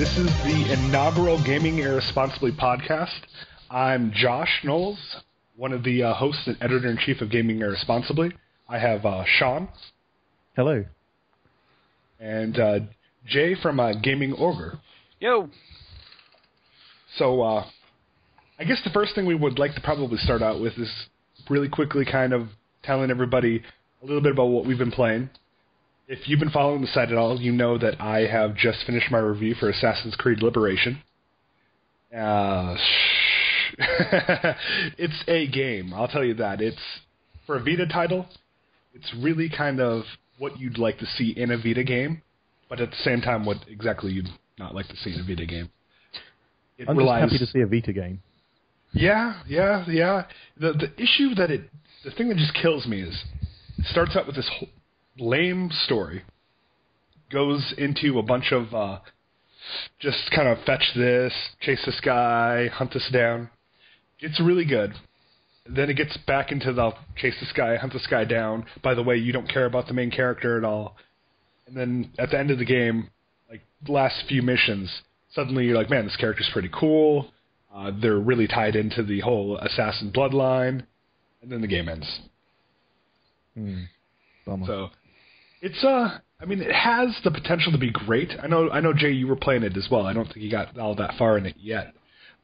This is the inaugural Gaming Irresponsibly podcast. I'm Josh Knowles, one of the hosts and editor-in-chief of Gaming Irresponsibly. I have Sean. Hello. And Jay from Gaming Ogre. Yo. So, I guess the first thing we would like to probably start out with is really quickly kind of telling everybody a little bit about what we've been playing. If you've been following the site at all, you know that I have just finished my review for Assassin's Creed Liberation. It's a game, I'll tell you that. It's, for a Vita title, it's really kind of what you'd like to see in a Vita game, but at the same time, what exactly you'd not like to see in a Vita game. I'm just happy to see a Vita game. Yeah. The issue that the thing that just kills me is, it starts out with this whole lame story, goes into a bunch of just kind of fetch this, chase this guy, hunt this down. It's really good. Then it gets back into the chase this guy, hunt this guy down. By the way, you don't care about the main character at all. And then at the end of the game, like the last few missions, suddenly you're like, man, this character's pretty cool. They're really tied into the whole assassin bloodline. And then the game ends. Bummer. So it's it has the potential to be great. I know Jay, you were playing it as well. I don't think you got all that far in it yet.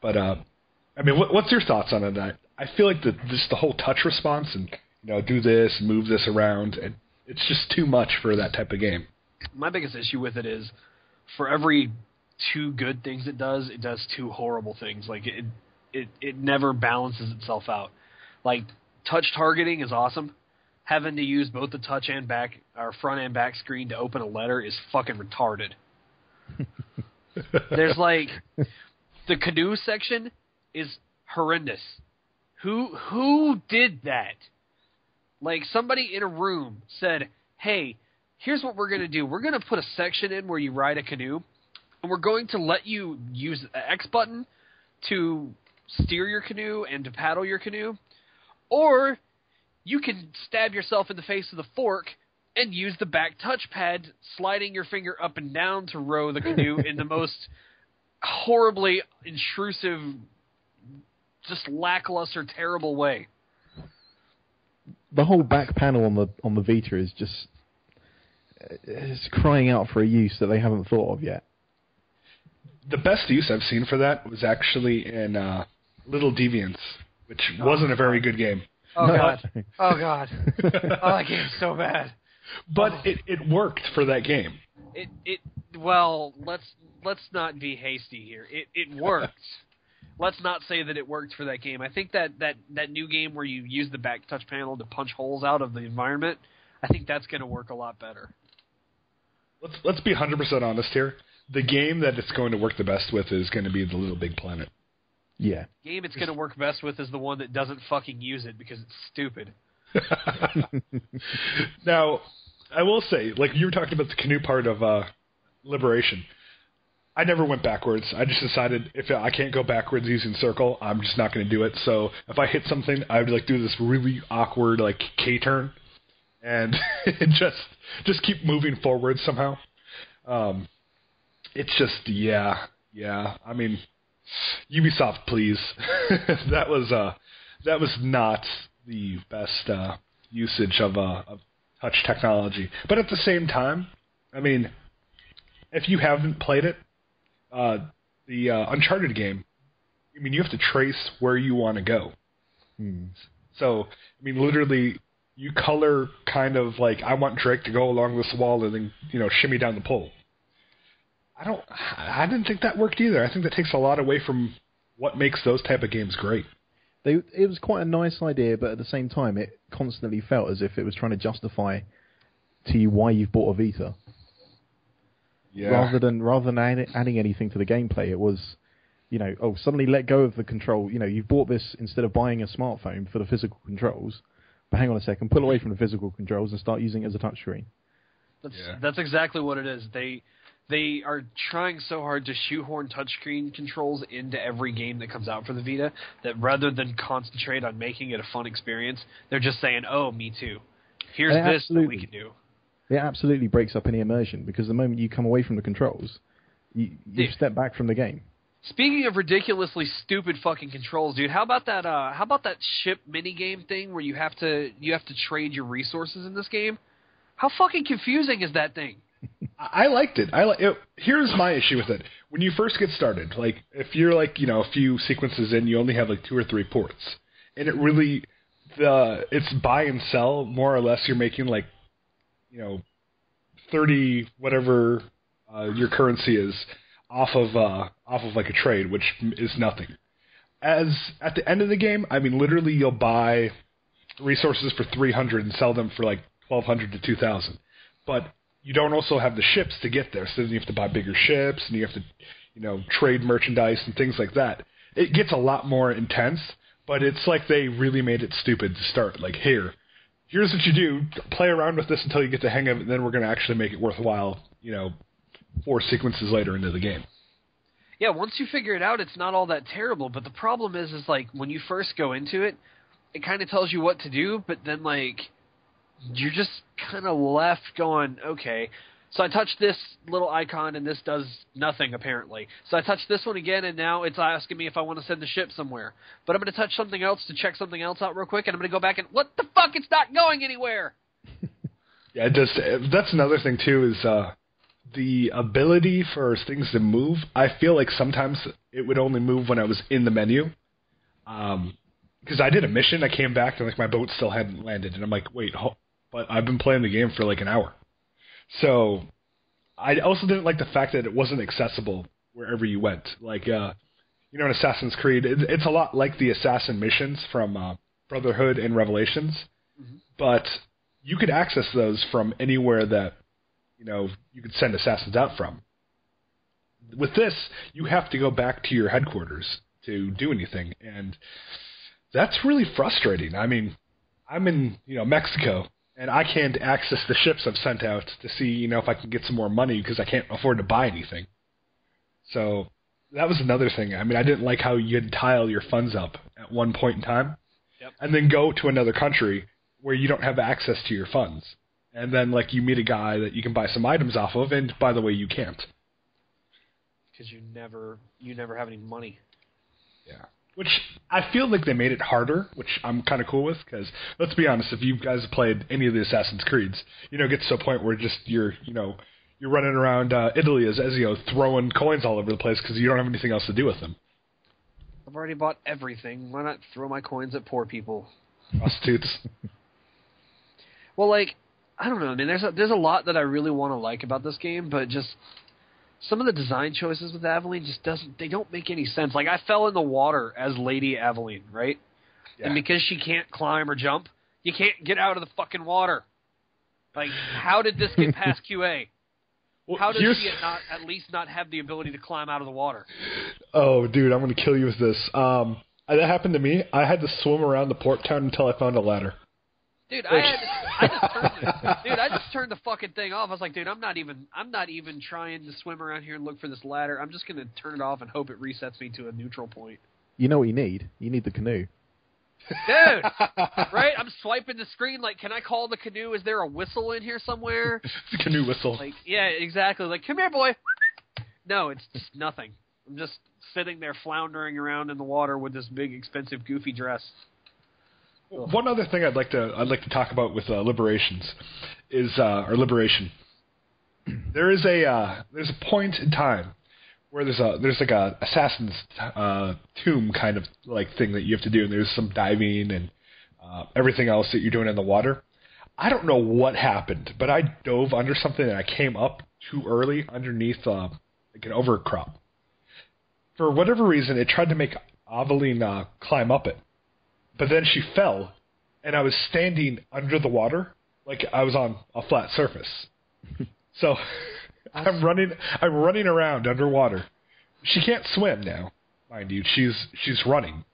But what's your thoughts on it? I feel like just the whole touch response and do this, move this around, and it's just too much for that type of game. My biggest issue with it is, for every two good things it does two horrible things. Like it never balances itself out. Like touch targeting is awesome. Having to use both the touch and back, or front and back screen to open a letter is fucking retarded. There's like, the canoe section is horrendous. Who did that? Like, somebody in a room said, hey, here's what we're going to do. We're going to put a section in where you ride a canoe, and we're going to let you use the X button to steer your canoe and to paddle your canoe, or you can stab yourself in the face with a fork and use the back touchpad, sliding your finger up and down to row the canoe in the most horribly intrusive, just lackluster, terrible way. The whole back panel on the Vita is just it's crying out for a use that they haven't thought of yet. The best use I've seen for that was actually in Little Deviants, which wasn't a very good game. Oh, God. Oh, God. Oh, that game's so bad. But it worked for that game. Well, let's not be hasty here. It worked. Let's not say that it worked for that game. I think that new game where you use the back touch panel to punch holes out of the environment, I think that's going to work a lot better. Let's be 100% honest here. The game that it's going to work the best with is going to be the Little Big Planet. Yeah. The game it's going to work best with is the one that doesn't fucking use it because it's stupid. Now, I will say, like you were talking about the canoe part of Liberation, I never went backwards. I just decided if I can't go backwards using circle, I'm just not going to do it. So if I hit something, I would do this really awkward K-turn and just keep moving forward somehow. It's just, yeah. I mean, Ubisoft, please. That was not the best usage of touch technology. But at the same time, I mean, if you haven't played it, the Uncharted game, I mean, you have to trace where you want to go. So, I mean, literally, you color kind of I want Drake to go along this wall and then, shimmy down the pole. I didn't think that worked either. I think that takes a lot away from what makes those type of games great. It was quite a nice idea, but at the same time, it constantly felt as if it was trying to justify to you why you've bought a Vita. Yeah. Rather than adding anything to the gameplay, it was, suddenly let go of the control. You've bought this instead of buying a smartphone for the physical controls. But hang on a second, pull away from the physical controls and start using it as a touchscreen. That's exactly what it is. They are trying so hard to shoehorn touchscreen controls into every game that comes out for the Vita that rather than concentrate on making it a fun experience, they're just saying, oh, me too. Here's this that we can do. It absolutely breaks up any immersion because the moment you come away from the controls, you step back from the game. Speaking of ridiculously stupid fucking controls, dude, how about that ship minigame thing where you have to trade your resources in this game? How fucking confusing is that thing? I liked it. Here's my issue with it. When you first get started, like if you're like, a few sequences in, you only have like 2 or 3 ports, and it really it's buy and sell more or less. You're making like 30 whatever your currency is off of like a trade, which is nothing. As at the end of the game, I mean, literally, you'll buy resources for 300 and sell them for like 1,200 to 2,000, but you don't also have the ships to get there, so then you have to buy bigger ships, and you have to, trade merchandise and things like that. It gets a lot more intense, but it's like they really made it stupid to start. Like, here's what you do, play around with this until you get the hang of it, and then we're going to actually make it worthwhile, 4 sequences later into the game. Yeah, once you figure it out, it's not all that terrible, but the problem is like, when you first go into it, it kind of tells you what to do, but then, like, you're just kind of left going, okay, so I touched this little icon and this does nothing, apparently. So I touched this one again and now it's asking me if I want to send the ship somewhere. But I'm going to touch something else to check something else out real quick, and I'm going to go back and, what the fuck, it's not going anywhere! Yeah, it does. That's another thing, too, is the ability for things to move. I feel like sometimes it would only move when I was in the menu. Because I did a mission, I came back, and like my boat still hadn't landed, and I'm like, wait, but I've been playing the game for like an hour. So I also didn't like the fact that it wasn't accessible wherever you went. Like, in Assassin's Creed, it's a lot like the assassin missions from Brotherhood and Revelations, but you could access those from anywhere that, you could send assassins out from. With this, you have to go back to your headquarters to do anything, and that's really frustrating. I mean, I'm in, Mexico, and I can't access the ships I've sent out to see, if I can get some more money because I can't afford to buy anything. So that was another thing. I mean, I didn't like how you'd tile your funds up at one point in time, and then go to another country where you don't have access to your funds. And then, like, you meet a guy that you can buy some items off of, and by the way, you can't. Because you never have any money. Yeah. Which I feel like they made it harder, which I'm kind of cool with, because let's be honest, if you guys have played any of the Assassin's Creeds, it gets to a point where just you're running around Italy as Ezio throwing coins all over the place because you don't have anything else to do with them. I've already bought everything. Why not throw my coins at poor people? Prostitutes. Well, like, I don't know. I mean, there's a lot that I really want to like about this game, but just some of the design choices with Aveline they don't make any sense. Like, I fell in the water as Lady Aveline, right? Yeah. And because she can't climb or jump, you can't get out of the fucking water. Like, how did this get past QA? Well, how does she at least not have the ability to climb out of the water? Oh, dude, I'm going to kill you with this. That happened to me. I had to swim around the port town until I found a ladder. Dude, I just turned the fucking thing off. I was like, dude, I'm not even trying to swim around here and look for this ladder. I'm just going to turn it off and hope it resets me to a neutral point. You know what you need? You need the canoe. Dude, right? I'm swiping the screen like, can I call the canoe? Is there a whistle in here somewhere? It's a canoe whistle. Like, yeah, exactly. Like, come here, boy. No, it's just nothing. I'm just sitting there floundering around in the water with this big, expensive, goofy dress. One other thing I'd like to talk about with Liberations is Liberation. There's a point in time where there's like a assassin's tomb kind of like thing that you have to do, and there's some diving and everything else that you're doing in the water. I don't know what happened, but I dove under something and I came up too early underneath like an overcrop. For whatever reason, it tried to make Aveline climb up it. But then she fell, and I was standing under the water like I was on a flat surface. So I'm running around underwater. She can't swim now, mind you. She's running.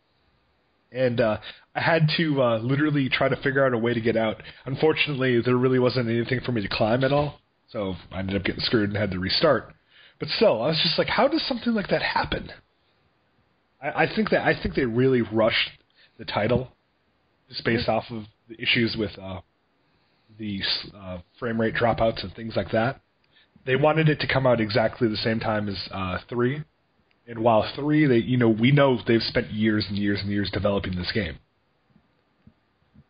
And I had to literally try to figure out a way to get out. Unfortunately, there really wasn't anything for me to climb at all, so I ended up getting screwed and had to restart. But still, I was just like, how does something like that happen? I think they really rushed the title, just based off of the issues with the frame rate dropouts and things like that. they wanted it to come out exactly the same time as 3. And while 3, we know they've spent years and years and years developing this game.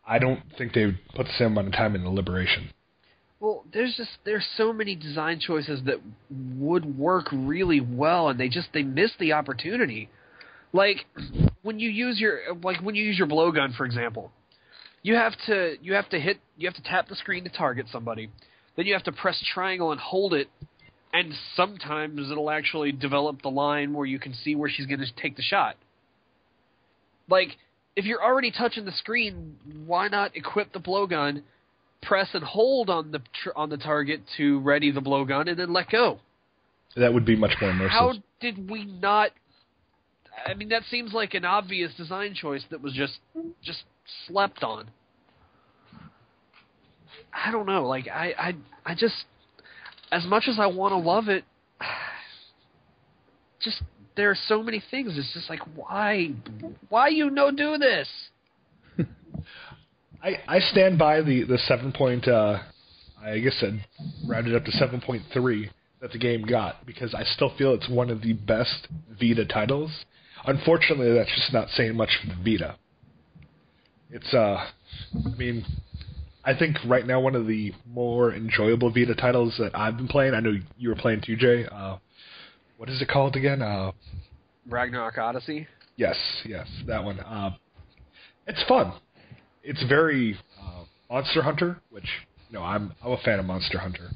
I don't think they would put the same amount of time into Liberation. Well, there's so many design choices that would work really well, and they miss the opportunity. Like when you use your blowgun, for example, you have to tap the screen to target somebody, then you have to press triangle and hold it, and sometimes it'll actually develop the line where you can see where she's going to take the shot. Like, if you're already touching the screen, why not equip the blowgun, press and hold on the target to ready the blowgun, and then let go? That would be much more immersive. How did we not... I mean, that seems like an obvious design choice that was just slept on. I don't know. Like, I just... As much as I want to love it, just... There are so many things. It's just like, why you no do this? I stand by the 7 point. I guess I rounded up to 7.3 that the game got, because I still feel it's one of the best Vita titles. Unfortunately, that's just not saying much for the Vita. It's I mean, I think right now one of the more enjoyable Vita titles that I've been playing. I know you were playing too, Jay. What is it called again? Ragnarok Odyssey? Yes, that one. It's fun. It's very Monster Hunter, which, I'm a fan of Monster Hunter.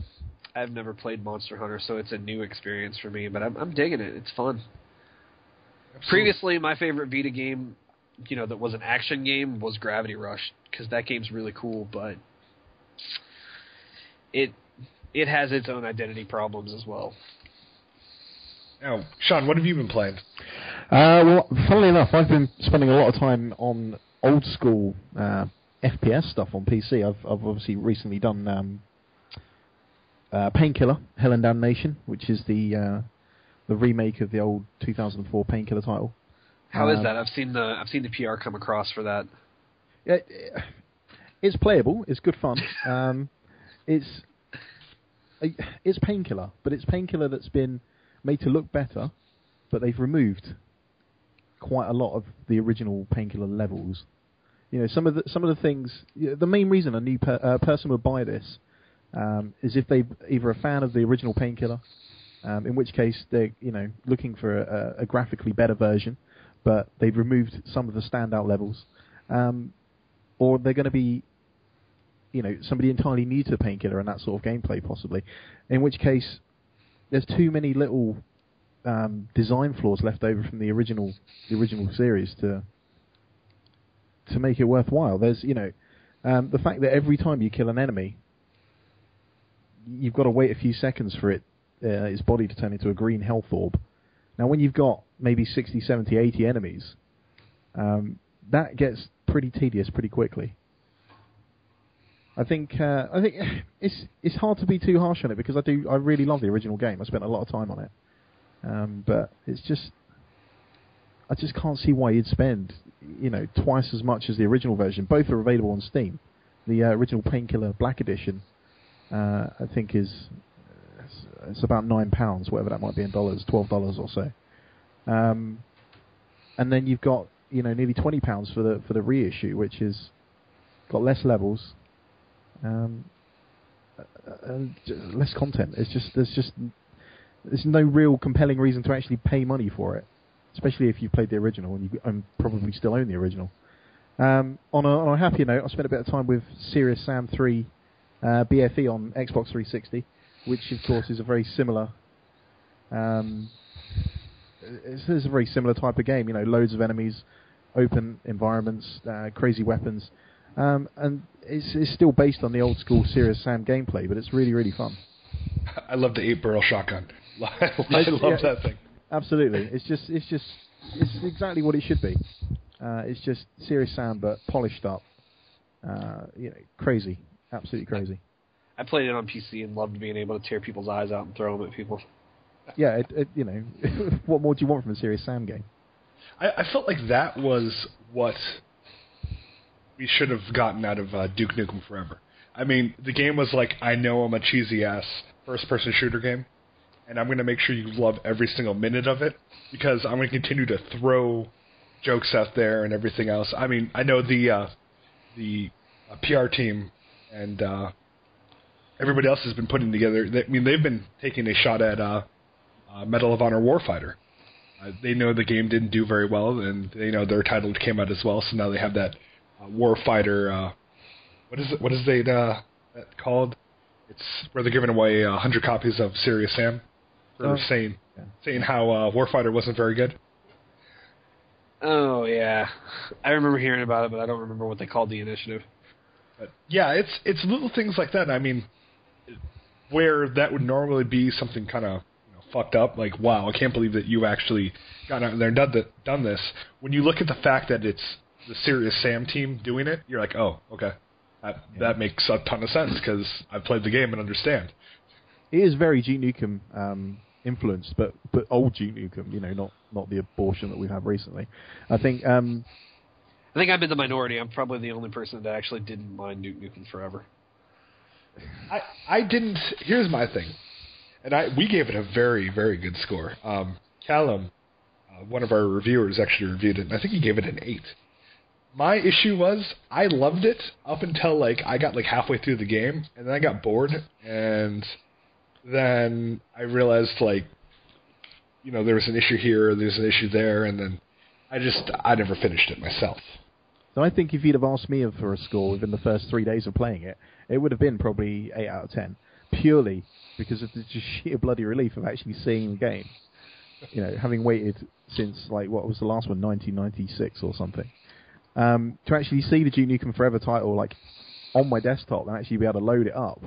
I've never played Monster Hunter, so it's a new experience for me, but I'm digging it. It's fun. Absolutely. Previously, my favorite Vita game, that was an action game, was Gravity Rush, because that game's really cool, but it has its own identity problems as well. Now, Sean, what have you been playing? Well, funnily enough, I've been spending a lot of time on old school FPS stuff on PC. I've obviously recently done Painkiller: Hell and Damnation, which is the remake of the old 2004 Painkiller title. How is that? I've seen the PR come across for that. It's playable. It's good fun. It's Painkiller, but it's Painkiller that's been made to look better, but they've removed quite a lot of the original Painkiller levels. Some of the things. The main reason a new person would buy this is if they're either a fan of the original Painkiller, in which case they're looking for a graphically better version, but they've removed some of the standout levels, or they're going to be somebody entirely new to Painkiller and that sort of gameplay possibly, in which case there's too many little design flaws left over from the original series to make it worthwhile. There's the fact that every time you kill an enemy, you've got to wait a few seconds for its body to turn into a green health orb. Now, when you've got maybe 60, 70, 80 enemies, that gets pretty tedious pretty quickly. I think it's hard to be too harsh on it, because I really love the original game. I spent a lot of time on it, but it's just I just can't see why you'd spend twice as much as the original version. Both are available on Steam. The original Painkiller Black Edition, I think it's about £9, whatever that might be in dollars, $12 or so. And then you've got nearly £20 for the reissue, which has got less levels. And less content. There's no real compelling reason to actually pay money for it, especially if you played the original and probably still own the original. On a happier note, I spent a bit of time with Serious Sam 3 BFE on Xbox 360, which of course is a very similar. It's a very similar type of game. Loads of enemies, open environments, crazy weapons. And it's still based on the old school Serious Sam gameplay, but it's really, really fun. I love the 8-barrel shotgun. I love that thing. Absolutely. It's exactly what it should be. It's just Serious Sam, but polished up. Crazy. Absolutely crazy. I played it on PC and loved being able to tear people's eyes out and throw them at people. Yeah, what more do you want from a Serious Sam game? I felt like that was what we should have gotten out of Duke Nukem Forever. I mean, the game was like, I know I'm a cheesy ass first-person shooter game, and I'm going to make sure you love every single minute of it, because I'm going to continue to throw jokes out there and everything else. I mean, I know the PR team and everybody else has been putting together. They've been taking a shot at Medal of Honor Warfighter. They know the game didn't do very well, and they know their title came out as well. So now they have that Warfighter. What is that called? It's where they're giving away 100 copies of Serious Sam for saying how Warfighter wasn't very good. Oh yeah, I remember hearing about it, but I don't remember what they called the initiative. But yeah, it's little things like that. I mean, where that would normally be something kind of fucked up, like, wow, I can't believe that you actually got out there and done this. When you look at the fact that it's the Serious Sam team doing it, you're like, oh, okay, that makes a ton of sense because I've played the game and understand. It is very Duke Nukem influenced, but old Duke Nukem, not the abortion that we've had recently. I think I'm in the minority. I'm probably the only person that actually didn't mind Duke Nukem Forever. I didn't. Here's my thing. And we gave it a very, very good score. Callum, one of our reviewers, actually reviewed it, and I think he gave it an 8. My issue was I loved it up until I got halfway through the game, and then I got bored, and then I realized there was an issue here, there's an issue there, and then I never finished it myself. So I think if you'd have asked me for a score within the first 3 days of playing it, it would have been probably 8 out of 10, purely because of the just sheer bloody relief of actually seeing the game. Having waited since, what was the last one, 1996 or something. To actually see the Duke Nukem Forever title, on my desktop and actually be able to load it up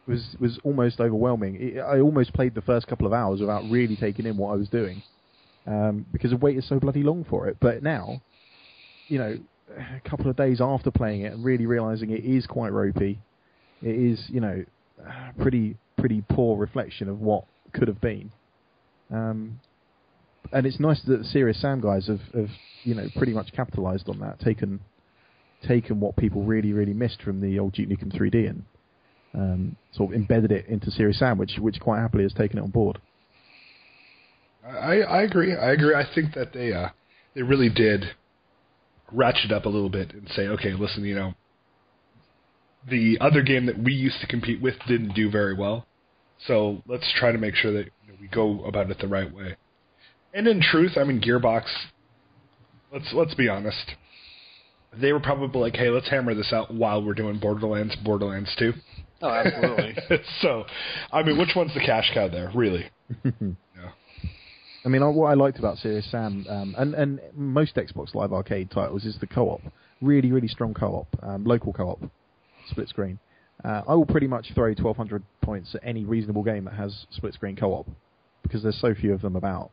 was almost overwhelming. I almost played the first couple of hours without really taking in what I was doing, because I've waited so bloody long for it. But now, a couple of days after playing it and really realising it is quite ropey, it is, pretty poor reflection of what could have been. And it's nice that the Serious Sam guys have pretty much capitalised on that, taken what people really, really missed from the old Duke Nukem 3D and sort of embedded it into Serious Sam, which quite happily has taken it on board. I agree. I think that they really did ratchet up a little bit and say, okay, listen, the other game that we used to compete with didn't do very well, so let's try to make sure that we go about it the right way. And in truth, Gearbox, let's be honest, they were probably like, hey, let's hammer this out while we're doing Borderlands 2. Oh, absolutely. So, which one's the cash cow there, really? Yeah. What I liked about Serious Sam, and most Xbox Live Arcade titles, is the co-op. Really, really strong co-op, local co-op, split screen. I will pretty much throw 1,200 points at any reasonable game that has split screen co-op, because there's so few of them about.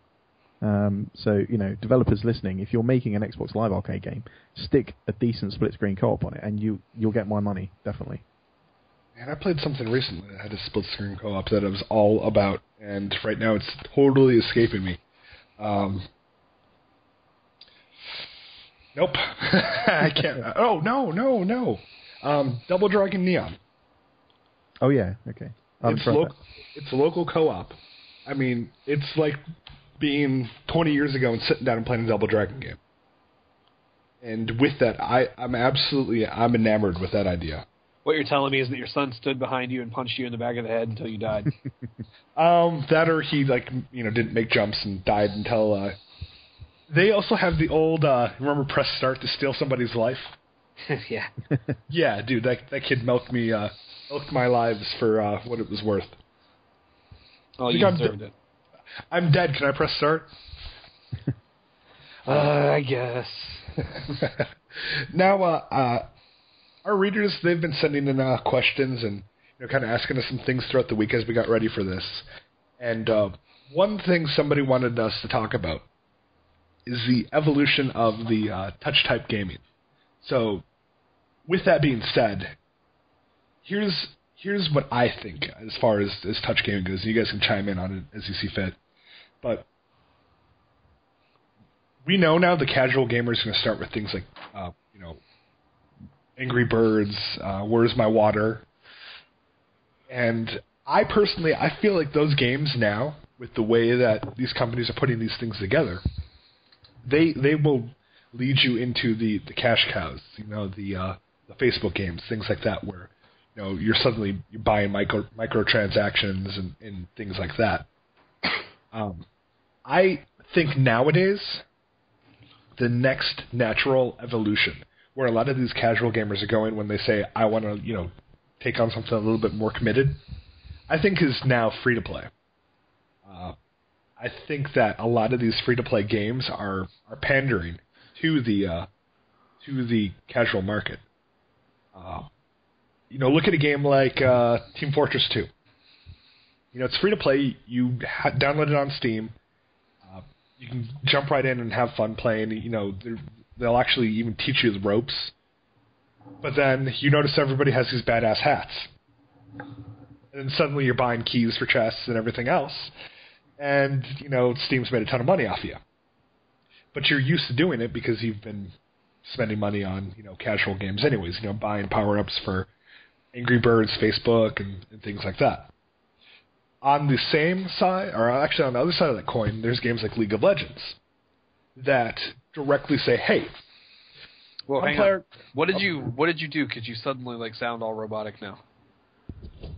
So, developers listening, if you're making an Xbox Live Arcade game, stick a decent split screen co-op on it, and you'll get my money, definitely. And I played something recently that had a split screen co-op that I was all about, and right now it's totally escaping me. Nope. I can't. Oh, no. Double Dragon Neon. Oh, yeah, okay. It's a local co-op. It's like being 20 years ago and sitting down and playing a Double Dragon game. And with that, I'm enamored with that idea. What you're telling me is that your son stood behind you and punched you in the back of the head until you died. That or he didn't make jumps and died until. They also have the old remember press start to steal somebody's life. Yeah. Yeah, dude, that kid milked my lives for what it was worth. Oh, you deserved it. I'm dead. Can I press start? I guess. Now, our readers, they've been sending in questions and kind of asking us some things throughout the week as we got ready for this. And one thing somebody wanted us to talk about is the evolution of the touch-type gaming. So, with that being said, here's what I think as far as touch gaming goes. You guys can chime in on it as you see fit. But we know now the casual gamer is going to start with things like, Angry Birds, Where's My Water? And I personally, I feel like those games now, with the way that these companies are putting these things together, they will lead you into the cash cows, the Facebook games, things like that, where you're buying microtransactions and things like that. I think nowadays the next natural evolution, where a lot of these casual gamers are going when they say, I want to take on something a little bit more committed, I think is now free to play. I think that a lot of these free to play games are pandering to the casual market. Look at a game like Team Fortress 2. It's free to play. You download it on Steam. You can jump right in and have fun playing. They'll actually even teach you the ropes. But then you notice everybody has these badass hats. And then suddenly you're buying keys for chests and everything else. And, Steam's made a ton of money off you. But you're used to doing it because you've been spending money on, casual games anyways. Buying power-ups for Angry Birds, Facebook, and things like that. On the same side, or actually on the other side of that coin, there's games like League of Legends that directly say, hey, well, hang on. What did you do? Because you suddenly sound all robotic now.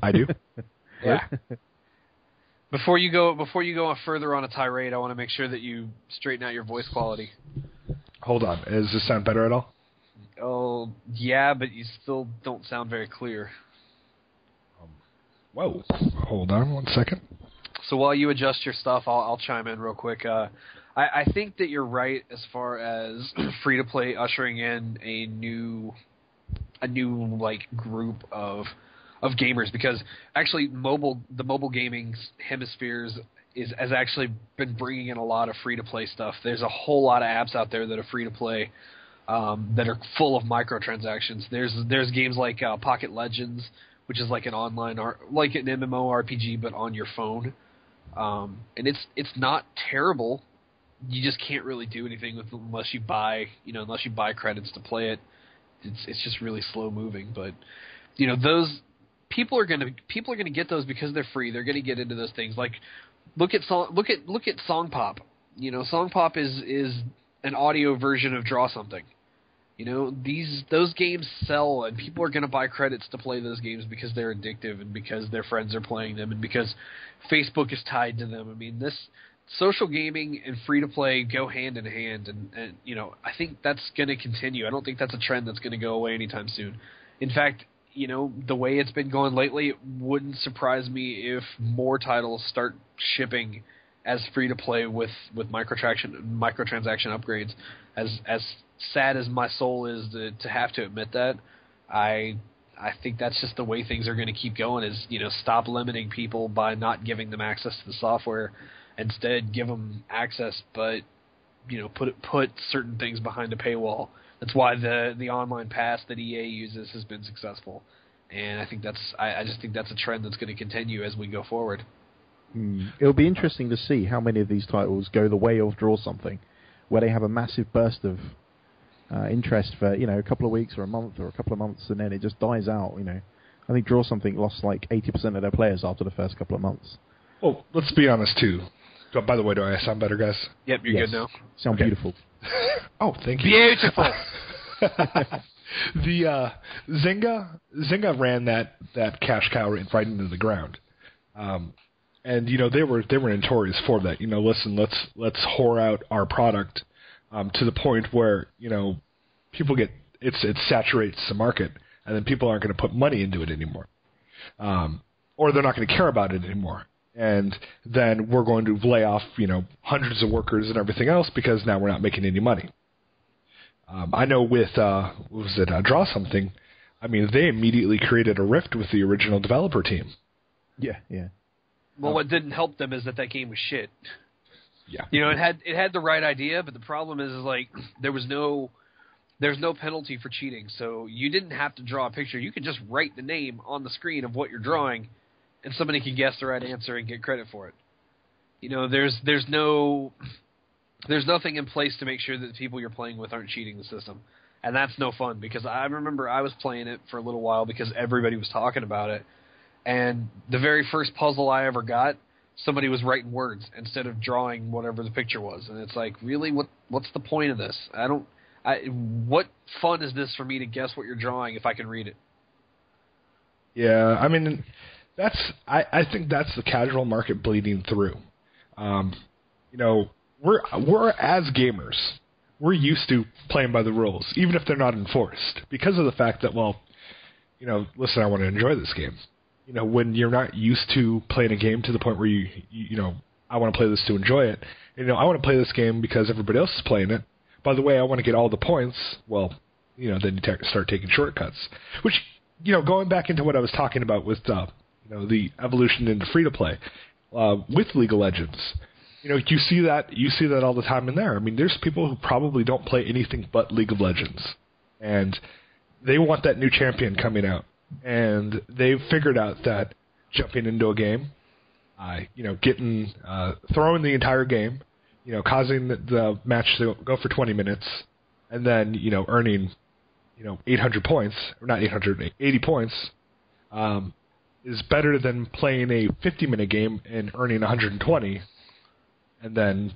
I do. Yeah. Before you go further on a tirade, I want to make sure that you straighten out your voice quality. Hold on. Does this sound better at all? Oh, yeah, but you still don't sound very clear. Whoa. Hold on 1 second. So while you adjust your stuff, I'll chime in real quick. I think that you're right as far as free-to-play ushering in a new group of gamers, because actually the mobile gaming hemispheres has actually been bringing in a lot of free-to-play stuff. There's a whole lot of apps out there that are free-to-play that are full of microtransactions. There's games like Pocket Legends, which is like an online like an MMORPG but on your phone, and it's not terrible. You just can't really do anything with it unless you buy credits to play it. It's just really slow moving, but those people are gonna get those because they're free. They're gonna get into those things. Like look at Song Pop. Song Pop is an audio version of Draw Something. Those games sell, and people are going to buy credits to play those games because they're addictive and because their friends are playing them and because Facebook is tied to them. I mean, this social gaming and free-to-play go hand in hand, and I think that's going to continue. I don't think that's a trend that's going to go away anytime soon. In fact, the way it's been going lately, it wouldn't surprise me if more titles start shipping as free-to-play with microtransaction upgrades. As sad as my soul is to have to admit that, I think that's just the way things are going to keep going. Is stop limiting people by not giving them access to the software, instead give them access, but put certain things behind a paywall. That's why the online pass that EA uses has been successful, and I think I just think that's a trend that's going to continue as we go forward. It'll be interesting to see how many of these titles go the way of Draw Something, where they have a massive burst of interest for a couple of weeks or a month or a couple of months, and then it just dies out. I think Draw Something lost 80% of their players after the first couple of months. Well, let's be honest too. By the way, do I sound better, guys? Yep, you're good now. Sound beautiful. Oh, thank you. Beautiful. The Zynga ran that cash cow right into the ground. And they were notorious for that. Listen, let's whore out our product to the point where people get it saturates the market, and then people aren't going to put money into it anymore, or they're not going to care about it anymore, and then we're going to lay off hundreds of workers and everything else because now we're not making any money. I know with Draw Something, I mean they immediately created a rift with the original developer team. Yeah. Well, what didn't help them is that game was shit. Yeah. It had the right idea, but the problem is there's no penalty for cheating. So you didn't have to draw a picture. You could just write the name on the screen of what you're drawing, and somebody can guess the right answer and get credit for it. There's nothing in place to make sure that the people you're playing with aren't cheating the system. And that's no fun, because I remember I was playing it for a little while because everybody was talking about it. And the very first puzzle I ever got, somebody was writing words instead of drawing whatever the picture was. And it's like, really? What's the point of this? What fun is this for me to guess what you're drawing if I can read it? Yeah, I mean, I think that's the casual market bleeding through. We're as gamers, we're used to playing by the rules, even if they're not enforced, because of the fact that, listen, I want to enjoy this game. When you're not used to playing a game to the point where I want to play this to enjoy it. I want to play this game because everybody else is playing it. By the way, I want to get all the points. Well, then you start taking shortcuts. Which, going back into what I was talking about with, the evolution into free-to-play, with League of Legends, you see that all the time in there. I mean, there's people who probably don't play anything but League of Legends. And they want that new champion coming out. And they've figured out that jumping into a game, throwing the entire game, causing the match to go for 20 minutes, and then, earning, 800 points, or not 800, 80 points, is better than playing a 50-minute game and earning 120, and then,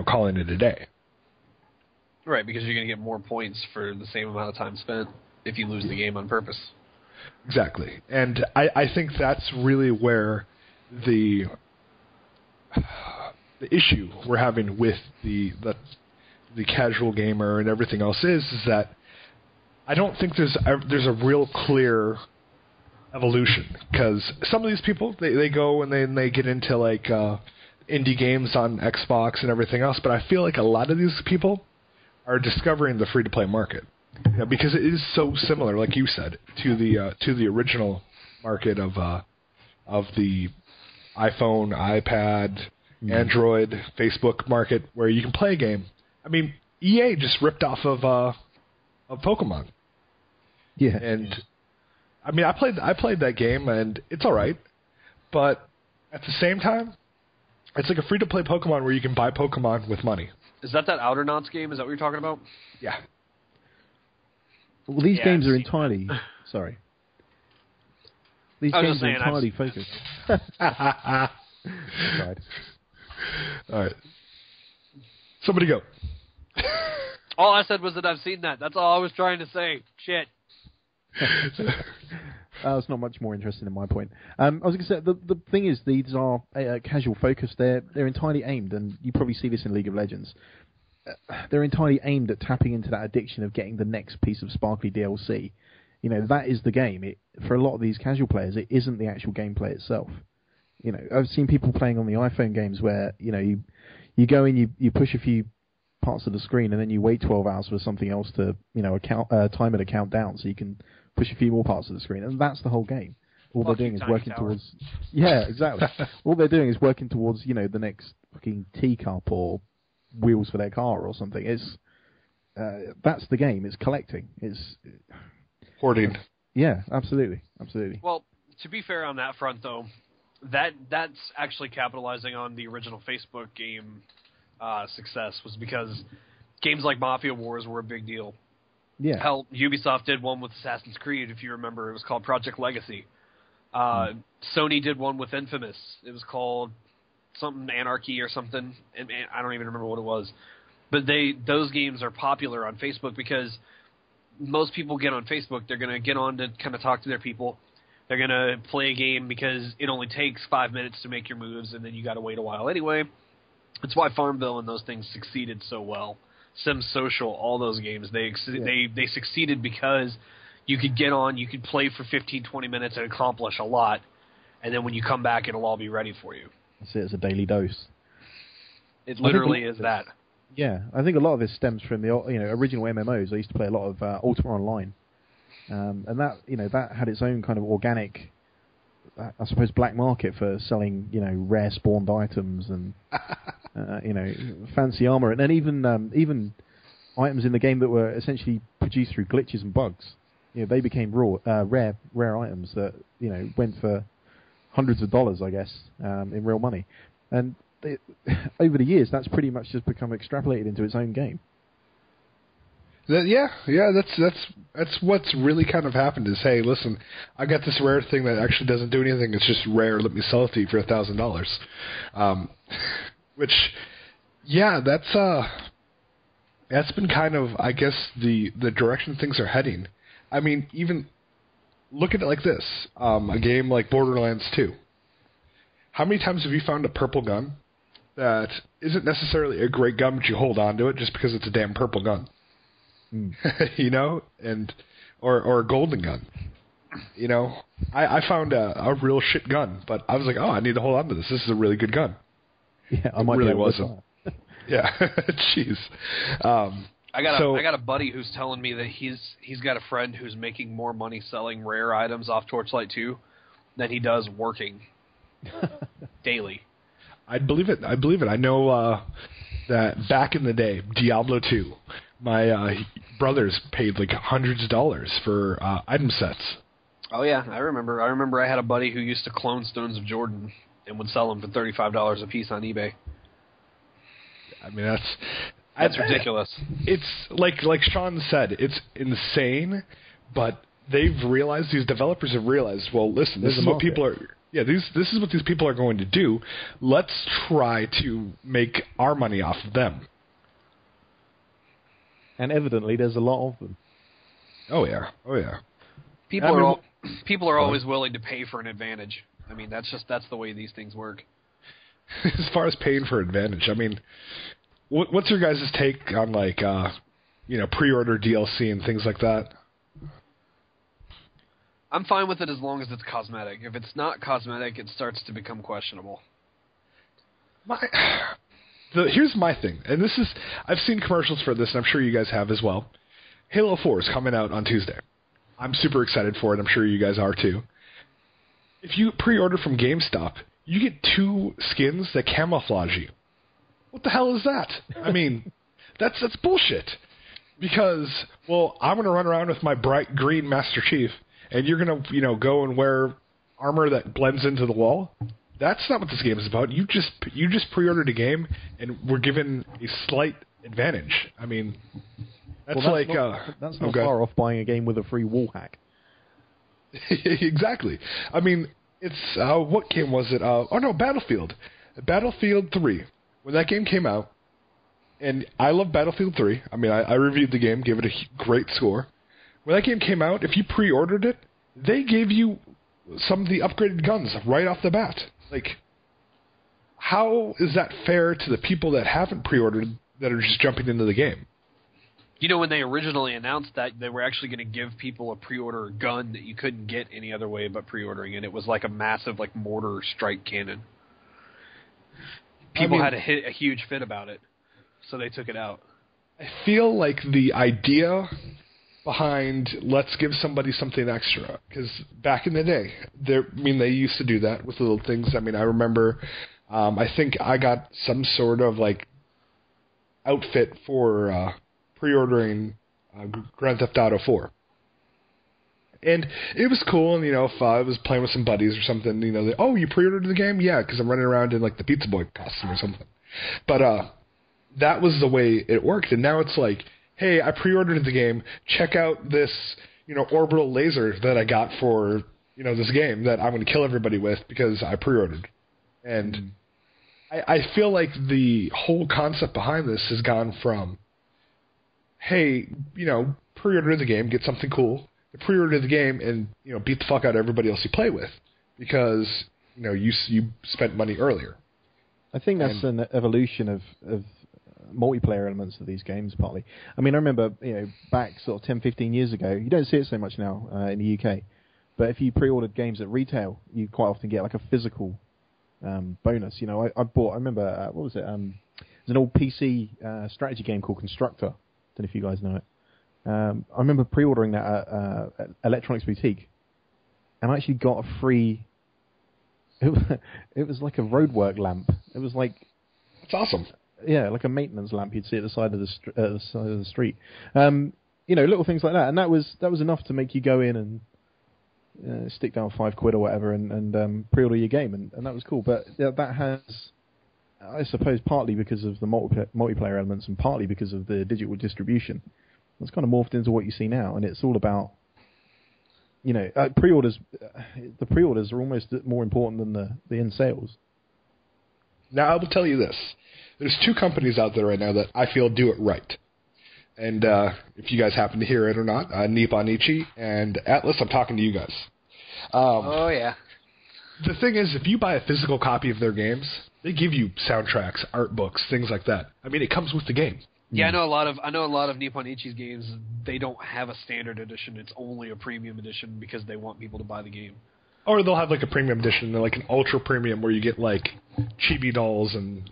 calling it a day. Right, because you're going to get more points for the same amount of time spent if you lose the game on purpose. Exactly. And I think that's really where the issue we're having with the casual gamer and everything else is that I don't think there's a real clear evolution, because some of these people they go and they get into like indie games on Xbox and everything else, but I feel like a lot of these people are discovering the free-to-play market. Because it is so similar, like you said, to the original market of the iPhone, iPad, Android, Facebook market, where you can play a game. I mean, EA just ripped off of Pokemon. Yeah. And I mean, I played that game, and it's all right, but at the same time, it's like a free-to-play Pokemon where you can buy Pokemon with money. Is that Outer Knots game? Is that what you're talking about? Yeah. Well, these games are entirely... Sorry. These games are entirely focused. Right. All right. Somebody go. All I said was that I've seen that. That's all I was trying to say. Shit. That's not much more interesting in my point. I was going to say, the thing is, these are casual focused. They're entirely aimed, and you probably see this in League of Legends. They're entirely aimed at tapping into that addiction of getting the next piece of sparkly DLC. That is the game. For a lot of these casual players, it isn't the actual gameplay itself. I've seen people playing on the iPhone games where, you go in, you push a few parts of the screen, and then you wait 12 hours for something else to, time it to count down so you can push a few more parts of the screen. And that's the whole game. All they're doing is working towards... Yeah, exactly. All they're doing is working towards, the next fucking teacup or wheels for their car or something. It's that's the game. It's collecting. It's hoarding. Yeah, absolutely. Well, to be fair on that front, though, that's actually capitalizing on the original Facebook game success, was because games like Mafia Wars were a big deal. Yeah. Hell, Ubisoft did one with Assassin's Creed, if you remember. It was called Project Legacy. Sony did one with Infamous. It was called something Anarchy or something. And I don't even remember what it was. But those games are popular on Facebook because most people get on Facebook. They're going to get on to kind of talk to their people. They're going to play a game because it only takes 5 minutes to make your moves, and then you got to wait a while anyway. That's why Farmville and those things succeeded so well. Sim Social, all those games, they succeeded because you could get on, you could play for 15, 20 minutes and accomplish a lot, and then when you come back, it'll all be ready for you. That's it. It's a daily dose. It literally is that. Yeah, I think a lot of this stems from the original MMOs. I used to play a lot of Ultima Online, and that had its own kind of organic, I suppose, black market for selling rare spawned items and fancy armor, and then even items in the game that were essentially produced through glitches and bugs. They became rare items that went for hundreds of dollars, I guess, in real money. And over the years, that's pretty much just become extrapolated into its own game. That's what's really kind of happened is, hey, listen, I got this rare thing that actually doesn't do anything. It's just rare. Let me sell it to you for $1,000. Which, yeah, that's been kind of, I guess, the direction things are heading. I mean, even look at it like this: a game like Borderlands 2. How many times have you found a purple gun that isn't necessarily a great gun, but you hold on to it just because it's a damn purple gun? You know, or a golden gun. You know, I found a real shit gun, but I was like, oh, I need to hold on to this. This is a really good gun. Yeah, it really wasn't. Yeah, jeez. I got a buddy who's telling me that he's got a friend who's making more money selling rare items off Torchlight 2 than he does working daily. I believe it. I know that back in the day, Diablo 2. My brothers paid like hundreds of dollars for item sets. Oh yeah, I remember I had a buddy who used to clone Stones of Jordan and would sell them for $35 a piece on eBay. I mean, that's ridiculous. It's like Sean said, it's insane, but these developers have realized, well, listen, this is what people are. Yeah, this is what these people are going to do. Let's try to make our money off of them. And evidently, there's a lot of them. Oh yeah. People are always willing to pay for an advantage. I mean, that's the way these things work. As far as paying for advantage, I mean, what's your guys' take on like pre-order DLC and things like that? I'm fine with it as long as it's cosmetic. If it's not cosmetic, it starts to become questionable. Here's my thing, and I've seen commercials for this, and I'm sure you guys have as well. Halo 4 is coming out on Tuesday. I'm super excited for it. I'm sure you guys are too. If you pre-order from GameStop, you get 2 skins that camouflage you. What the hell is that? I mean, that's bullshit. Because, well, I'm going to run around with my bright green Master Chief, and you're going to, go and wear armor that blends into the wall. That's not what this game is about. You just pre-ordered a game, and we're given a slight advantage. I mean, that's not far off buying a game with a free wall hack. Exactly. I mean, it's what game was it? Battlefield. Battlefield 3. When that game came out, and I love Battlefield 3. I mean, I reviewed the game, gave it a great score. When that game came out, if you pre-ordered it, they gave you some of the upgraded guns right off the bat. Like, how is that fair to the people that haven't pre-ordered that are just jumping into the game? You know, when they originally announced that, they were actually going to give people a pre-order gun that you couldn't get any other way but pre-ordering it. It was like a massive, mortar strike cannon. People had a huge fit about it, so they took it out. I feel like the idea behind let's give somebody something extra, because back in the day, they used to do that with little things. I mean, I remember, I think I got some sort of outfit for pre-ordering Grand Theft Auto 4. And it was cool, and, if I was playing with some buddies or something, you pre-ordered the game? Yeah, because I'm running around in, the Pizza Boy costume or something. But that was the way it worked, and now it's like, hey, I pre-ordered the game, check out this, orbital laser that I got for, this game that I'm going to kill everybody with because I pre-ordered. And I feel like the whole concept behind this has gone from, hey, pre-order the game, get something cool, pre-order the game, and, beat the fuck out of everybody else you play with because, you spent money earlier. I think that's an evolution of multiplayer elements of these games, partly. I mean, I remember, back sort of 10, 15 years ago, you don't see it so much now in the UK, but if you pre-ordered games at retail, you quite often get a physical bonus. I remember, what was it? It was an old PC strategy game called Constructor. Don't know if you guys know it. I remember pre-ordering that at Electronics Boutique, and I actually got a free. It was like a roadwork lamp. It was like. That's awesome. Yeah, like a maintenance lamp you'd see at the side of the street. Little things like that, and that was enough to make you go in and stick down £5 or whatever and pre-order your game, and that was cool. But that has, I suppose, partly because of the multiplayer elements and partly because of the digital distribution, It's kind of morphed into what you see now, and it's all about, pre-orders. The pre-orders are almost more important than the in sales. Now, I will tell you this. There's two companies out there right now that I feel do it right. And if you guys happen to hear it or not, Nippon Ichi and Atlas, I'm talking to you guys. Oh, yeah. The thing is, if you buy a physical copy of their games, they give you soundtracks, art books, things like that. I mean, it comes with the game. Yeah, I know a lot of Nippon Ichi's games. They don't have a standard edition. It's only a premium edition because they want people to buy the game. Or they'll have like a premium edition, like an ultra premium, where you get like chibi dolls and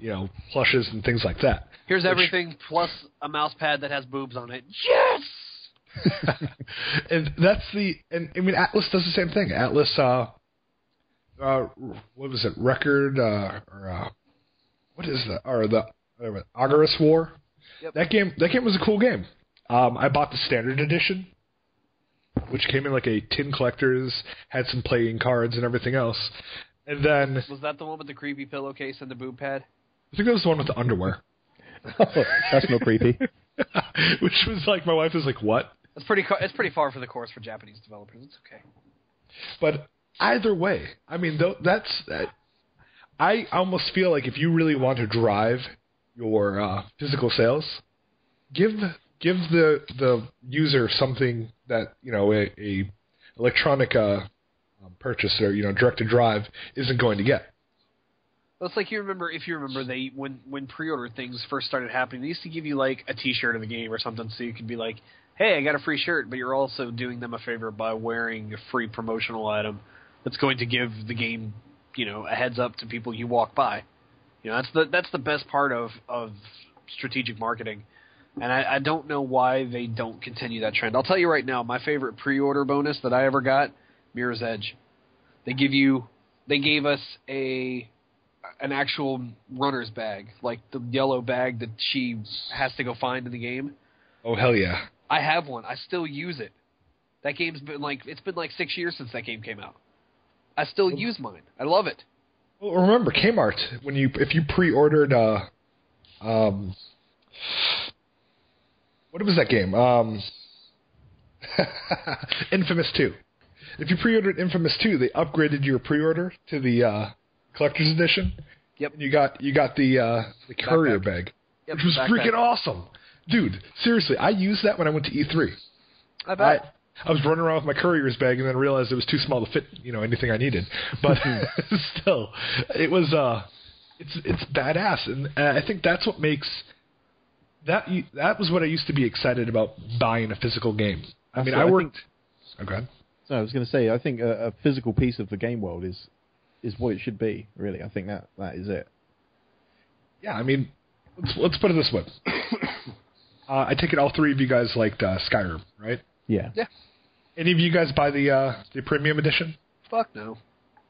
plushes and things like that. Here's everything plus a mouse pad that has boobs on it. Yes. And I mean, Atlas does the same thing. Atlas, what was it? Record what is that? Or the Agarus War. Yep. That game was a cool game. I bought the standard edition, which came in like a tin collector's, had some playing cards and everything else. And then was that the one with the creepy pillowcase and the boob pad? I think that was the one with the underwear. That's not creepy. Which was like, my wife was like, "What?" It's pretty far for the course for Japanese developers. It's okay. But either way, I mean, I almost feel like if you really want to drive your physical sales, give the user something that a electronic purchase or direct to drive isn't going to get. Well, it's like if you remember they when pre-order things first started happening, they used to give you like a T-shirt of the game or something, so you could be like, "Hey, I got a free shirt," but you're also doing them a favor by wearing a free promotional item that's going to give the game, a heads up to people you walk by. That's the best part of strategic marketing. And I don't know why they don't continue that trend. I'll tell you right now, my favorite pre-order bonus that I ever got, Mirror's Edge. They gave us an actual runner's bag, like the yellow bag that she has to go find in the game. Oh, hell yeah. I have one. I still use it. That game's been it's been 6 years since that game came out. I still use mine. I love it. Well, remember Kmart, if you pre-ordered what was that game? Infamous 2. If you pre-ordered Infamous 2, they upgraded your pre-order to the collector's edition. Yep. And you got the courier bag, yep, which was freaking awesome. Dude, seriously, I used that when I went to E3. I bet. I was running around with my courier's bag and then realized it was too small to fit, anything I needed. But still, it was it's badass, and I think that's what makes that was what I used to be excited about buying a physical game. I mean, I worked. Oh, go ahead. So I was going to say, I think a physical piece of the game world is what it should be. Really, I think that is it. Yeah, I mean, let's put it this way. I take it all three of you guys liked Skyrim, right? Yeah. Yeah. Any of you guys buy the premium edition? Fuck no.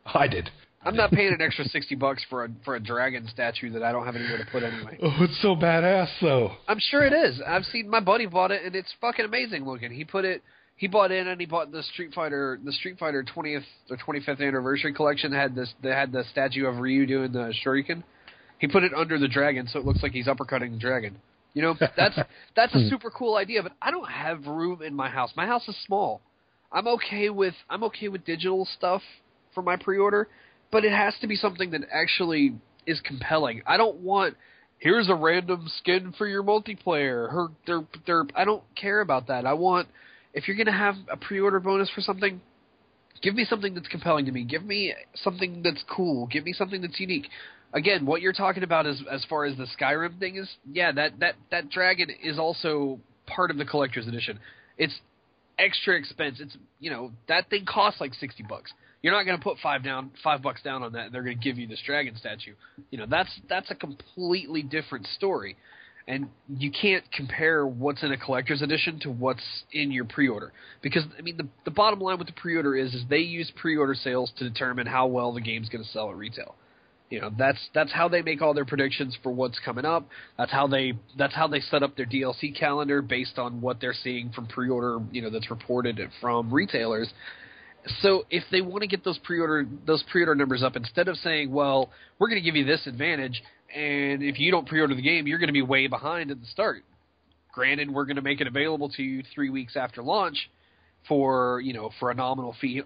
I did. I'm not paying an extra $60 for a dragon statue that I don't have anywhere to put anyway. Oh, it's so badass, though. I'm sure it is. I've seen my buddy bought it, and it's fucking amazing looking. He bought in, and he bought the Street Fighter 20th or 25th anniversary collection. That had the statue of Ryu doing the Shuriken. He put it under the dragon, so it looks like he's uppercutting the dragon. That's a super cool idea, but I don't have room in my house. My house is small. I'm okay with digital stuff for my pre-order, but it has to be something that actually is compelling. I don't want here's a random skin for your multiplayer. I don't care about that. I want, if you're gonna have a pre-order bonus for something, give me something that's compelling to me. Give me something that's cool. Give me something that's unique. Again, what you're talking about as far as the Skyrim thing is, yeah, that dragon is also part of the collector's edition. It's extra expense. It's that thing costs like $60. You're not going to put $5 down on that, and they're going to give you this dragon statue. That's a completely different story, and you can't compare what's in a collector's edition to what's in your pre-order, because I mean the bottom line with the pre-order is they use pre-order sales to determine how well the game's going to sell at retail. That's how they make all their predictions for what's coming up. That's how they set up their DLC calendar based on what they're seeing from pre-order, that's reported from retailers. So if they want to get those pre-order numbers up, instead of saying, well, we're going to give you this advantage, and if you don't pre-order the game, you're going to be way behind at the start. Granted, we're going to make it available to you 3 weeks after launch for a nominal fee.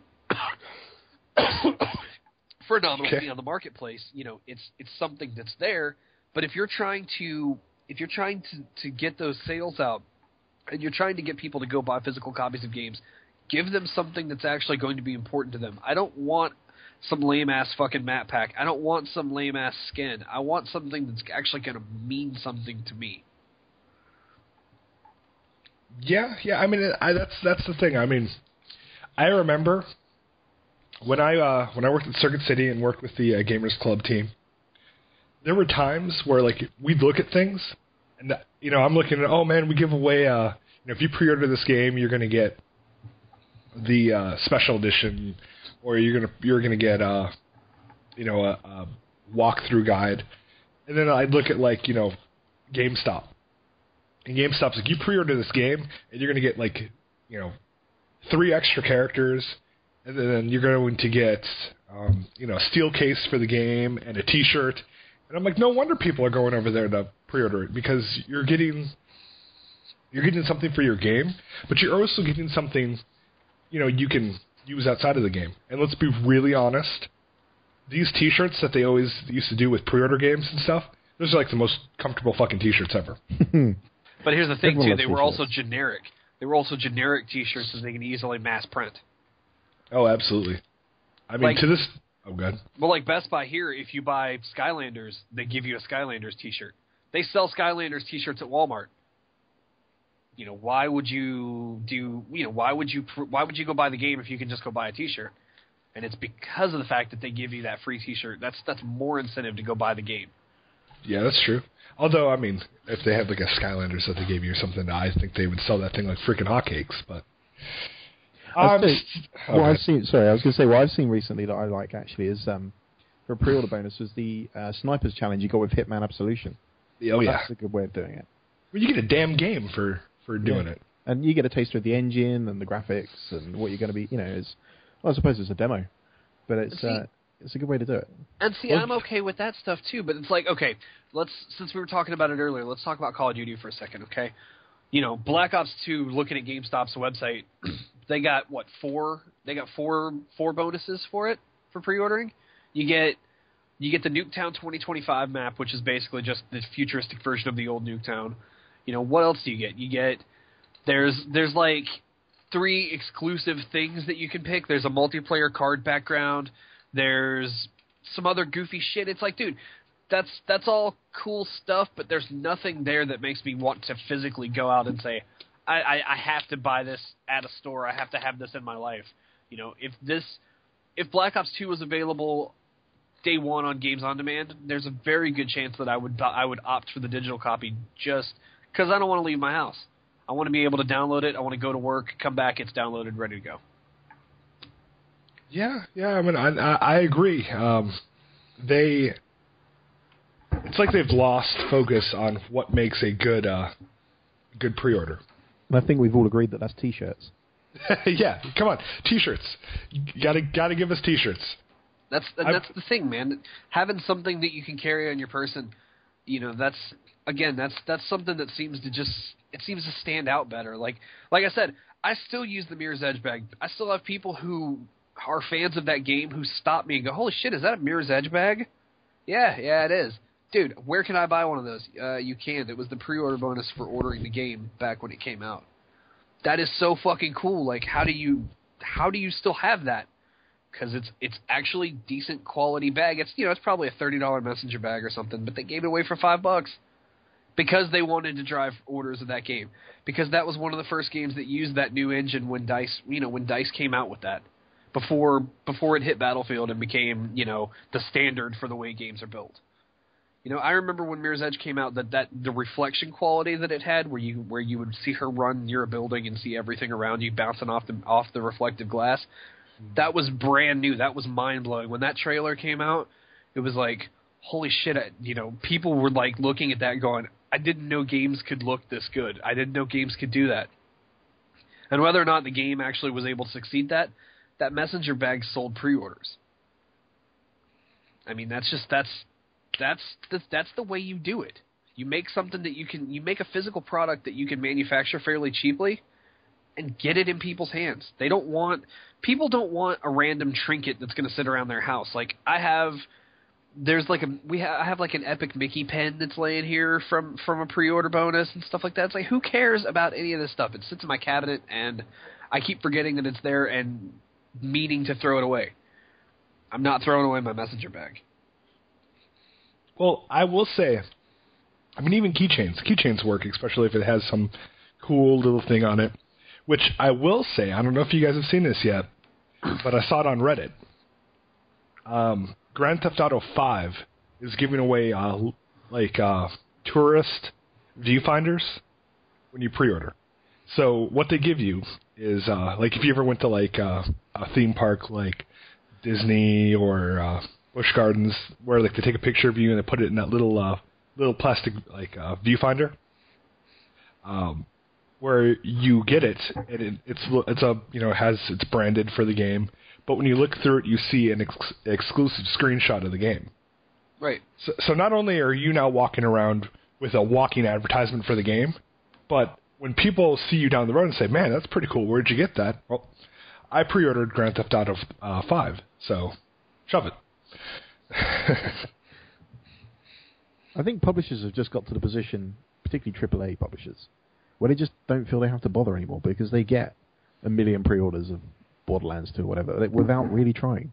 For a nominal fee on the marketplace, it's something that's there. But if you're trying to get those sales out, and you're trying to get people to go buy physical copies of games, give them something that's actually going to be important to them. I don't want some lame-ass fucking map pack. I don't want some lame-ass skin. I want something that's actually going to mean something to me. Yeah. I mean, that's the thing. I mean, I remember when I worked at Circuit City and worked with the Gamers Club team, there were times where like we'd look at things, and I'm looking at, oh man, we give away if you pre-order this game, you're gonna get the special edition, or you're gonna get a walkthrough guide, and then I'd look at like GameStop, and GameStop's like, you pre-order this game, and you're gonna get like 3 extra characters. And then you're going to get, a steel case for the game and a T-shirt. And I'm like, no wonder people are going over there to pre-order it, because you're getting something for your game, but you're also getting something, you can use outside of the game. And let's be really honest, these T-shirts that they always used to do with pre-order games and stuff, those are like the most comfortable fucking T-shirts ever. But here's the thing, too. They were also generic. They were also generic T-shirts that they can easily mass print. Oh, absolutely. I mean, to this... Oh, good. Well, like Best Buy here, if you buy Skylanders, they give you a Skylanders T-shirt. They sell Skylanders T-shirts at Walmart. Why would you why would you go buy the game if you can just go buy a T-shirt? And it's because of the fact that they give you that free T-shirt. That's more incentive to go buy the game. Yeah, that's true. Although, I mean, if they had like a Skylanders that they gave you or something, I think they would sell that thing like freaking hotcakes, but... I've seen recently that I like actually is for a pre-order bonus was the Snipers challenge you got with Hitman Absolution. Oh yeah, that's a good way of doing it. Well, you get a damn game for doing it, and you get a taster of the engine and the graphics and what you're going to be. I suppose it's a demo, but it's a good way to do it. And see, I'm okay with that stuff too. But it's like, okay, since we were talking about it earlier, let's talk about Call of Duty for a second, okay? Black Ops 2. Looking at GameStop's website. They got four bonuses for it for pre-ordering. You get the Nuketown 2025 map, which is basically just the futuristic version of the old Nuketown. What else do you get? There's like 3 exclusive things that you can pick. There's a multiplayer card background. There's some other goofy shit. It's like, dude, that's all cool stuff, but there's nothing there that makes me want to physically go out and say, I have to buy this at a store. I have to have this in my life. If Black Ops 2 was available day one on Games on Demand, there's a very good chance that I would opt for the digital copy just because I don't want to leave my house. I want to be able to download it. I want to go to work, come back, it's downloaded, ready to go. Yeah. I mean, I agree. It's like they've lost focus on what makes a good pre-order. And I think we've all agreed that that's T-shirts. Yeah, come on, T-shirts. You gotta give us T-shirts. That's the thing, man. Having something that you can carry on your person, that's something that seems to stand out better. Like I said, I still use the Mirror's Edge bag. I still have people who are fans of that game who stop me and go, "Holy shit, is that a Mirror's Edge bag?" Yeah, it is. Dude, where can I buy one of those? You can. It was the pre-order bonus for ordering the game back when it came out. That is so fucking cool. Like, how do you still have that? Because it's actually decent quality bag. It's it's probably a $30 messenger bag or something, but they gave it away for $5 because they wanted to drive orders of that game. Because that was one of the first games that used that new engine when DICE came out with that. Before it hit Battlefield and became the standard for the way games are built. I remember when Mirror's Edge came out that the reflection quality that it had, where you would see her run near a building and see everything around you bouncing off the reflective glass, that was brand new. That was mind blowing. When that trailer came out, it was like, holy shit! People were like looking at that, going, I didn't know games could look this good. I didn't know games could do that. And whether or not the game actually was able to succeed that messenger bag sold pre-orders. I mean, that's the way you do it. You make something that you make a physical product that you can manufacture fairly cheaply and get it in people's hands. People don't want a random trinket that's going to sit around their house. Like I have an Epic Mickey pen that's laying here from a pre-order bonus and stuff like that. It's like, who cares about any of this stuff? It sits in my cabinet and I keep forgetting that it's there and meaning to throw it away. I'm not throwing away my messenger bag. Well, I will say, I mean, even keychains work, especially if it has some cool little thing on it, which I will say, I don't know if you guys have seen this yet, but I saw it on Reddit. Grand Theft Auto 5 is giving away tourist viewfinders when you pre-order. So what they give you is if you ever went to a theme park like Disney or Busch Gardens, where they take a picture of you and they put it in that little plastic viewfinder, where you get it and it's branded for the game. But when you look through it, you see an exclusive screenshot of the game. Right. So not only are you now walking around with a walking advertisement for the game, but when people see you down the road and say, man, that's pretty cool, where'd you get that? Well, I pre-ordered Grand Theft Auto 5, so shove it. I think publishers have just got to the position, particularly AAA publishers, where they just don't feel they have to bother anymore because they get 1 million pre-orders of Borderlands 2 or whatever without really trying.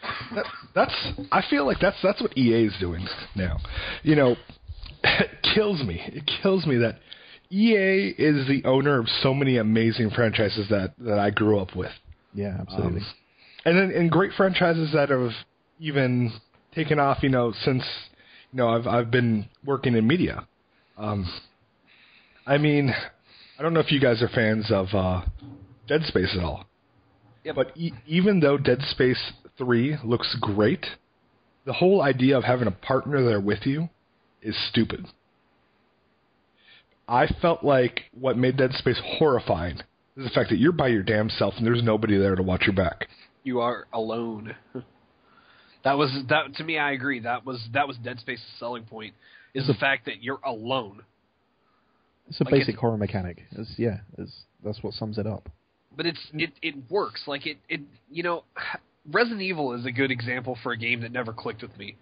I feel like that's what EA is doing now. It kills me. It kills me that EA is the owner of so many amazing franchises that I grew up with. Yeah, absolutely. And great franchises that have even taken off, since I've been working in media. I mean, I don't know if you guys are fans of Dead Space at all. Yep. But even though Dead Space 3 looks great, the whole idea of having a partner there with you is stupid. I felt like what made Dead Space horrifying is the fact that you're by your damn self and there's nobody there to watch your back. You are alone. That to me, I agree. That was Dead Space's selling point, is the fact that you're alone. It's a basic horror mechanic. That's what sums it up. But it works. Resident Evil is a good example for a game that never clicked with me.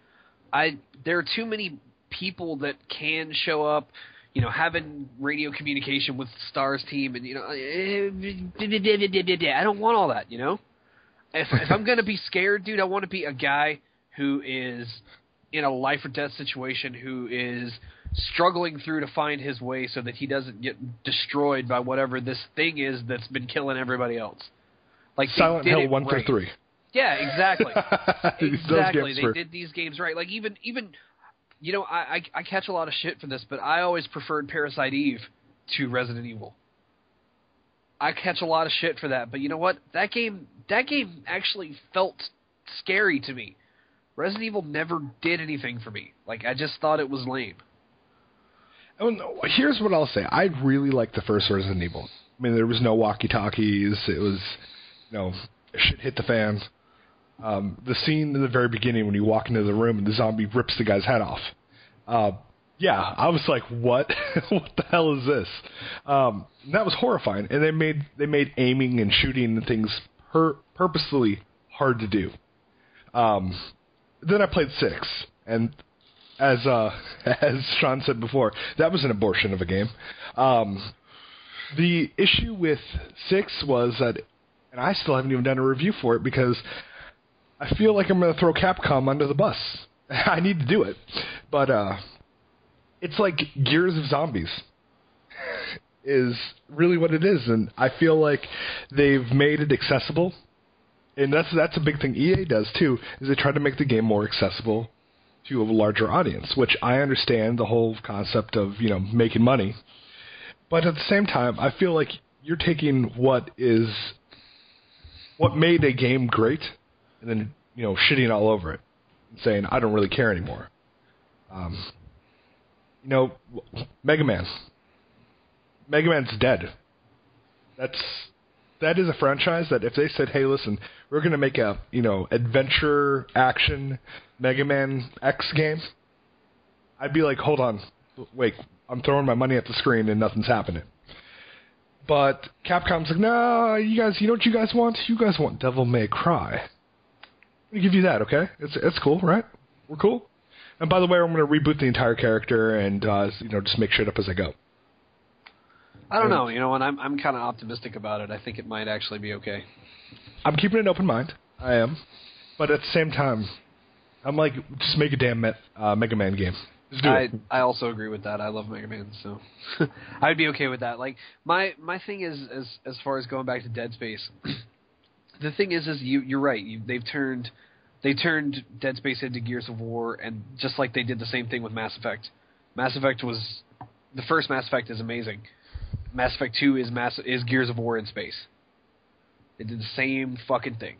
There are too many people that can show up, having radio communication with STAR's team, and I don't want all that. If I'm gonna be scared, dude, I want to be a guy who is in a life or death situation, who is struggling through to find his way so that he doesn't get destroyed by whatever this thing is that's been killing everybody else. Like Silent Hill 1 through 3. Yeah, exactly. Exactly. They were... did these games right. Like even I catch a lot of shit for this, but I always preferred Parasite Eve to Resident Evil. I catch a lot of shit for that, but you know what? That game actually felt scary to me. Resident Evil never did anything for me. Like, I just thought it was lame. Here's what I'll say. I really liked the first Resident Evil. I mean, there was no walkie-talkies. It was, shit hit the fan. The scene in the very beginning when you walk into the room and the zombie rips the guy's head off. I was like, what? What the hell is this? And that was horrifying. And they made aiming and shooting and things purposefully hard to do. Then I played 6, and as Sean said before, that was an abortion of a game. The issue with 6 was that, and I still haven't even done a review for it because I feel like I'm going to throw Capcom under the bus. I need to do it, but it's like Gears of Zombies is really what it is, and I feel like they've made it accessible. And that's a big thing EA does, too, is they try to make the game more accessible to a larger audience, which I understand the whole concept of, making money. But at the same time, I feel like you're taking what made a game great and then, shitting all over it and saying, I don't really care anymore. Mega Man. Mega Man's dead. That is a franchise that if they said, hey, listen, we're going to make a, adventure, action, Mega Man X game, I'd be like, hold on, wait, I'm throwing my money at the screen and nothing's happening. But Capcom's like, no, you know what you guys want? You guys want Devil May Cry. I'm going to give you that, okay? It's cool, right? We're cool. And by the way, I'm going to reboot the entire character and just make shit up as I go. I don't know, and I'm kind of optimistic about it. I think it might actually be okay. I'm keeping an open mind. I am. But at the same time, I'm like, just make a damn Mega Man game. Just do it. I also agree with that. I love Mega Man, so I'd be okay with that. Like my thing is as far as going back to Dead Space, the thing is you're right. They turned Dead Space into Gears of War, and just like they did the same thing with Mass Effect. The first Mass Effect is amazing. Mass Effect 2 is Gears of War in space. They did the same fucking thing.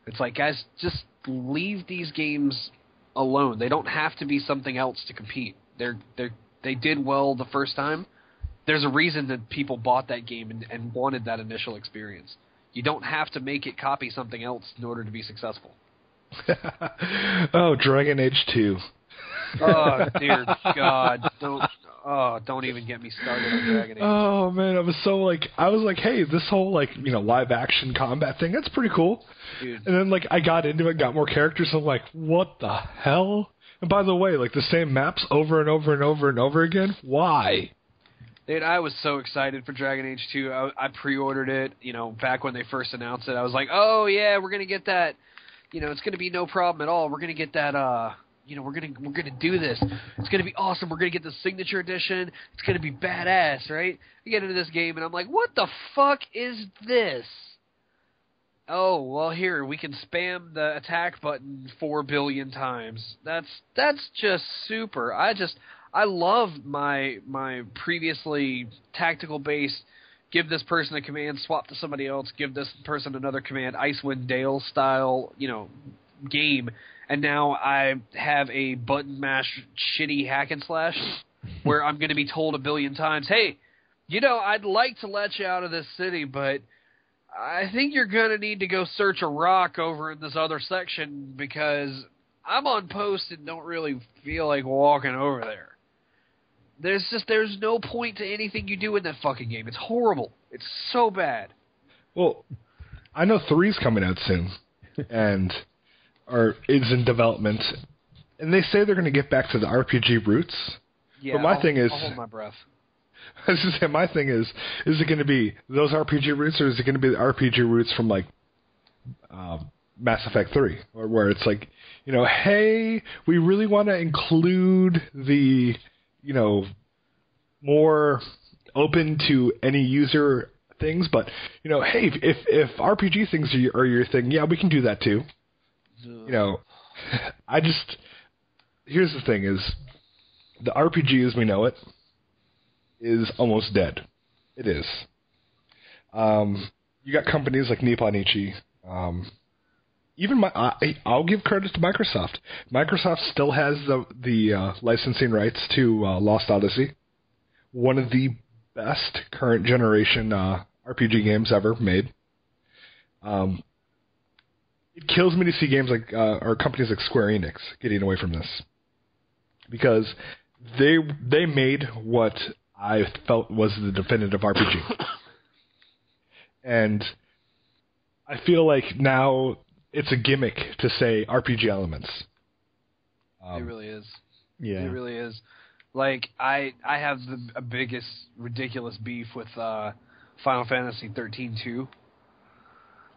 It's like, guys, just leave these games alone. They don't have to be something else to compete. They did well the first time. There's a reason that people bought that game and wanted that initial experience. You don't have to make it copy something else in order to be successful. Oh, Dragon Age 2. Oh, dear God. Don't even get me started on Dragon Age. Oh, man, I was like, hey, this whole, live action combat thing, that's pretty cool. Dude. And then, I got into it, got more characters, I'm like, what the hell? And by the way, the same maps over and over and over and over again? Why? Dude, I was so excited for Dragon Age 2. I pre-ordered it, back when they first announced it. I was like, oh, yeah, we're going to get that. It's going to be no problem at all. We're going to get that, we're gonna do this. It's gonna be awesome. We're gonna get the signature edition. It's gonna be badass, right? I get into this game and I'm like, what the fuck is this? Oh, well, here we can spam the attack button 4 billion times. That's just super. I love my previously tactical based. Give this person a command, swap to somebody else. Give this person another command. Icewind Dale style, game. And now I have a button mash shitty hack and slash where I'm going to be told 1 billion times, hey, I'd like to let you out of this city, but I think you're going to need to go search a rock over in this other section because I'm on post and don't really feel like walking over there. There's no point to anything you do in that fucking game. It's horrible. It's so bad. Well, I know 3's coming out soon, and is in development, and they say they're going to get back to the RPG roots. Yeah, but I'll hold my breath. I was going to say, my thing is it going to be those RPG roots, or is it going to be the RPG roots from Mass Effect 3, or where it's like, hey, we really want to include the more open to any user things, but hey, if RPG things are your thing, yeah, we can do that too. Here's the thing is, the RPG as we know it is almost dead. It is. You got companies like Nippon Ichi. I'll give credit to Microsoft. Microsoft still has the licensing rights to Lost Odyssey, one of the best current generation RPG games ever made. It kills me to see games or companies like Square Enix getting away from this, because they made what I felt was the definitive RPG, and I feel like now it's a gimmick to say RPG elements. It really is. Yeah, it really is. I have the biggest ridiculous beef with Final Fantasy 13 too.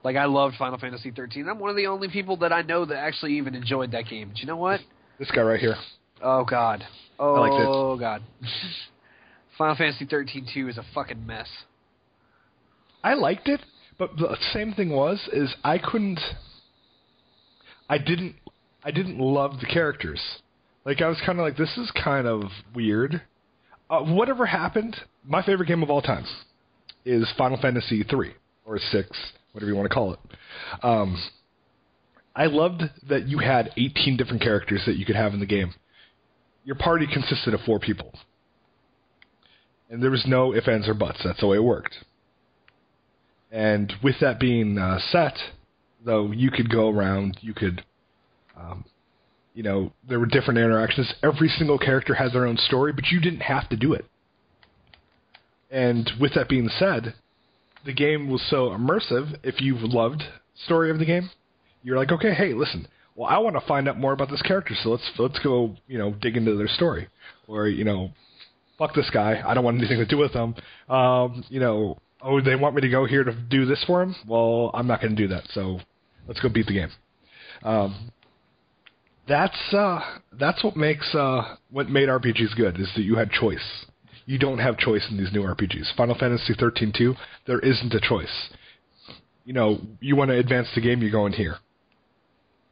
I loved Final Fantasy 13. I'm one of the only people that I know that actually even enjoyed that game. But you know what? This guy right here. Oh, God. I liked it. Oh, God. Final Fantasy 13 2 is a fucking mess. I liked it, but the same thing is I didn't love the characters. I was kind of like, this is kind of weird. Whatever happened, my favorite game of all time is Final Fantasy 3 or 6. Whatever you want to call it. I loved that you had 18 different characters that you could have in the game. Your party consisted of 4 people. And there was no ifs, ands, or buts. That's the way it worked. And with that being set, though, you could go around, you could there were different interactions. Every single character had their own story, but you didn't have to do it. And with that being said, the game was so immersive. If you loved the story of the game, you're like, okay, hey, listen, well, I want to find out more about this character, so let's go, dig into their story. Or, fuck this guy, I don't want anything to do with him. Oh, they want me to go here to do this for him? Well, I'm not going to do that, so let's go beat the game. That's what made RPGs good, is that you had choice. You don't have choice in these new RPGs. Final Fantasy 13-2, there isn't a choice. You want to advance the game, you go in here.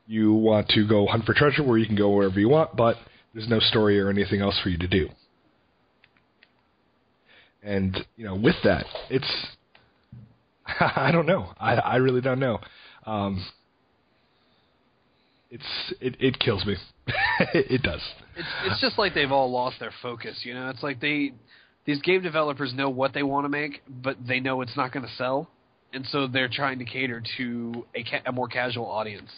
You want to go hunt for treasure, where you can go wherever you want, but there's no story or anything else for you to do. And, with that, it's... I don't know. I really don't know. It kills me. It does. It's just like they've all lost their focus, It's like these game developers know what they want to make, but they know it's not going to sell, and so they're trying to cater to a more casual audience.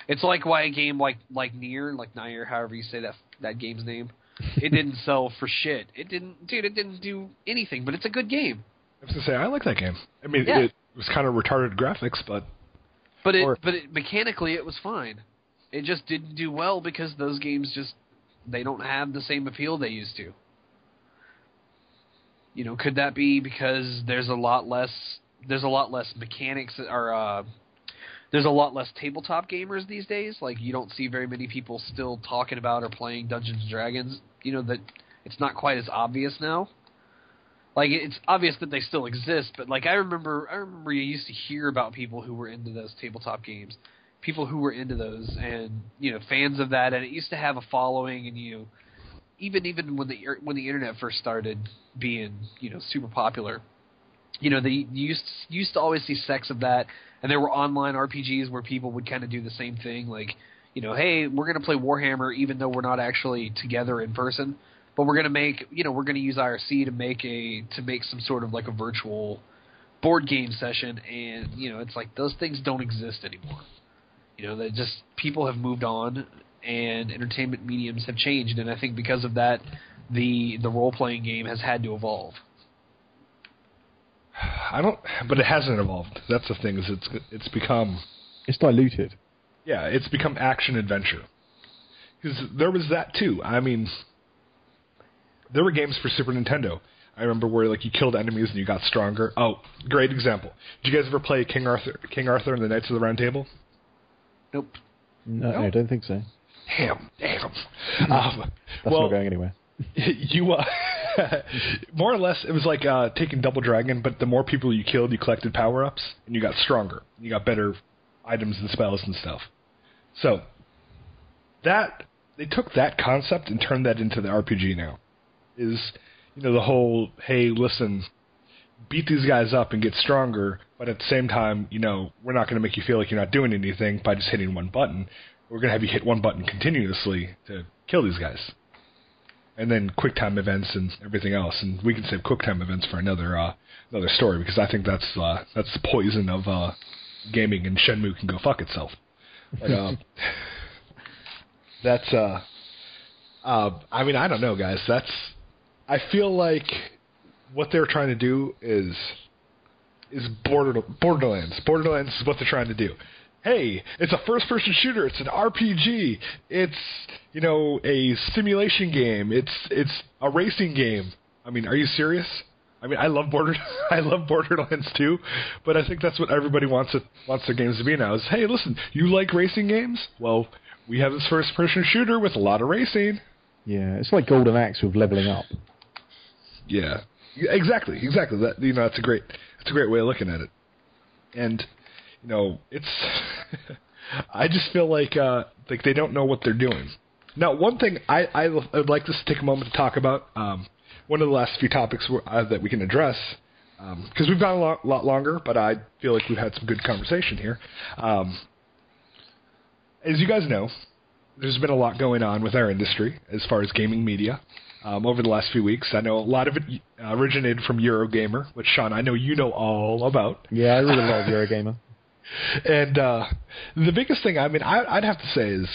It's like why a game like Nier, however you say that game's name, it didn't sell for shit. It didn't do anything, but it's a good game. I was going to say, I like that game. I mean, It was kind of retarded graphics, but mechanically it was fine. It just didn't do well because those games they don't have the same appeal they used to. Could that be because there's a lot less mechanics, or there's a lot less tabletop gamers these days? Like, you don't see very many people still talking about or playing Dungeons & Dragons, that it's not quite as obvious now. Like, it's obvious that they still exist, but I remember you used to hear about people who were into those tabletop games, people who were into those, and fans of that, and it used to have a following, and even when the internet first started being super popular, they used to always see sects of that, and there were online RPGs where people would kind of do the same thing, hey, we're going to play Warhammer even though we're not actually together in person. But we're gonna use IRC to make some sort of a virtual board game session, and it's like those things don't exist anymore. They just, people have moved on, and entertainment mediums have changed, and I think because of that, the role playing game has had to evolve. But it hasn't evolved. That's the thing, is it's become, it's diluted. Yeah, it's become action adventure. Because there was that too. I mean, there were games for Super Nintendo. I remember where you killed enemies and you got stronger. Oh, great example. Did you guys ever play King Arthur and the Knights of the Round Table? Nope. No, I don't think so. Damn. That's not going anywhere. You, more or less, it was like taking Double Dragon, but the more people you killed, you collected power-ups, and you got stronger. You got better items and spells and stuff. So, they took that concept and turned that into the RPG now. Is, the whole, hey, listen, beat these guys up and get stronger, but at the same time, we're not going to make you feel like you're not doing anything by just hitting one button. We're going to have you hit one button continuously to kill these guys. And then QuickTime events and everything else. And we can save QuickTime events for another story, because I think that's the poison of gaming, and Shenmue can go fuck itself. But, I mean, I don't know, guys. I feel like what they're trying to do is Borderlands. Borderlands is what they're trying to do. Hey, it's a first-person shooter. It's an RPG. It's, a simulation game. It's a racing game. I mean, are you serious? I mean, I love Borderlands too, but I think that's what everybody wants their games to be now. Is, hey, listen, you like racing games? Well, we have this first-person shooter with a lot of racing. Yeah, it's like Golden Axe with leveling up. Yeah, exactly. That, that's a great way of looking at it. And it's I just feel like they don't know what they're doing. Now, one thing I would like to take a moment to talk about. One of the last few topics that we can address, because we've gone a lot longer, but I feel like we've had some good conversation here. As you guys know, there's been a lot going on with our industry as far as gaming media over the last few weeks. I know a lot of it originated from Eurogamer, which, Sean, I know you know all about. Yeah, I really love Eurogamer. And the biggest thing, I mean, I'd have to say is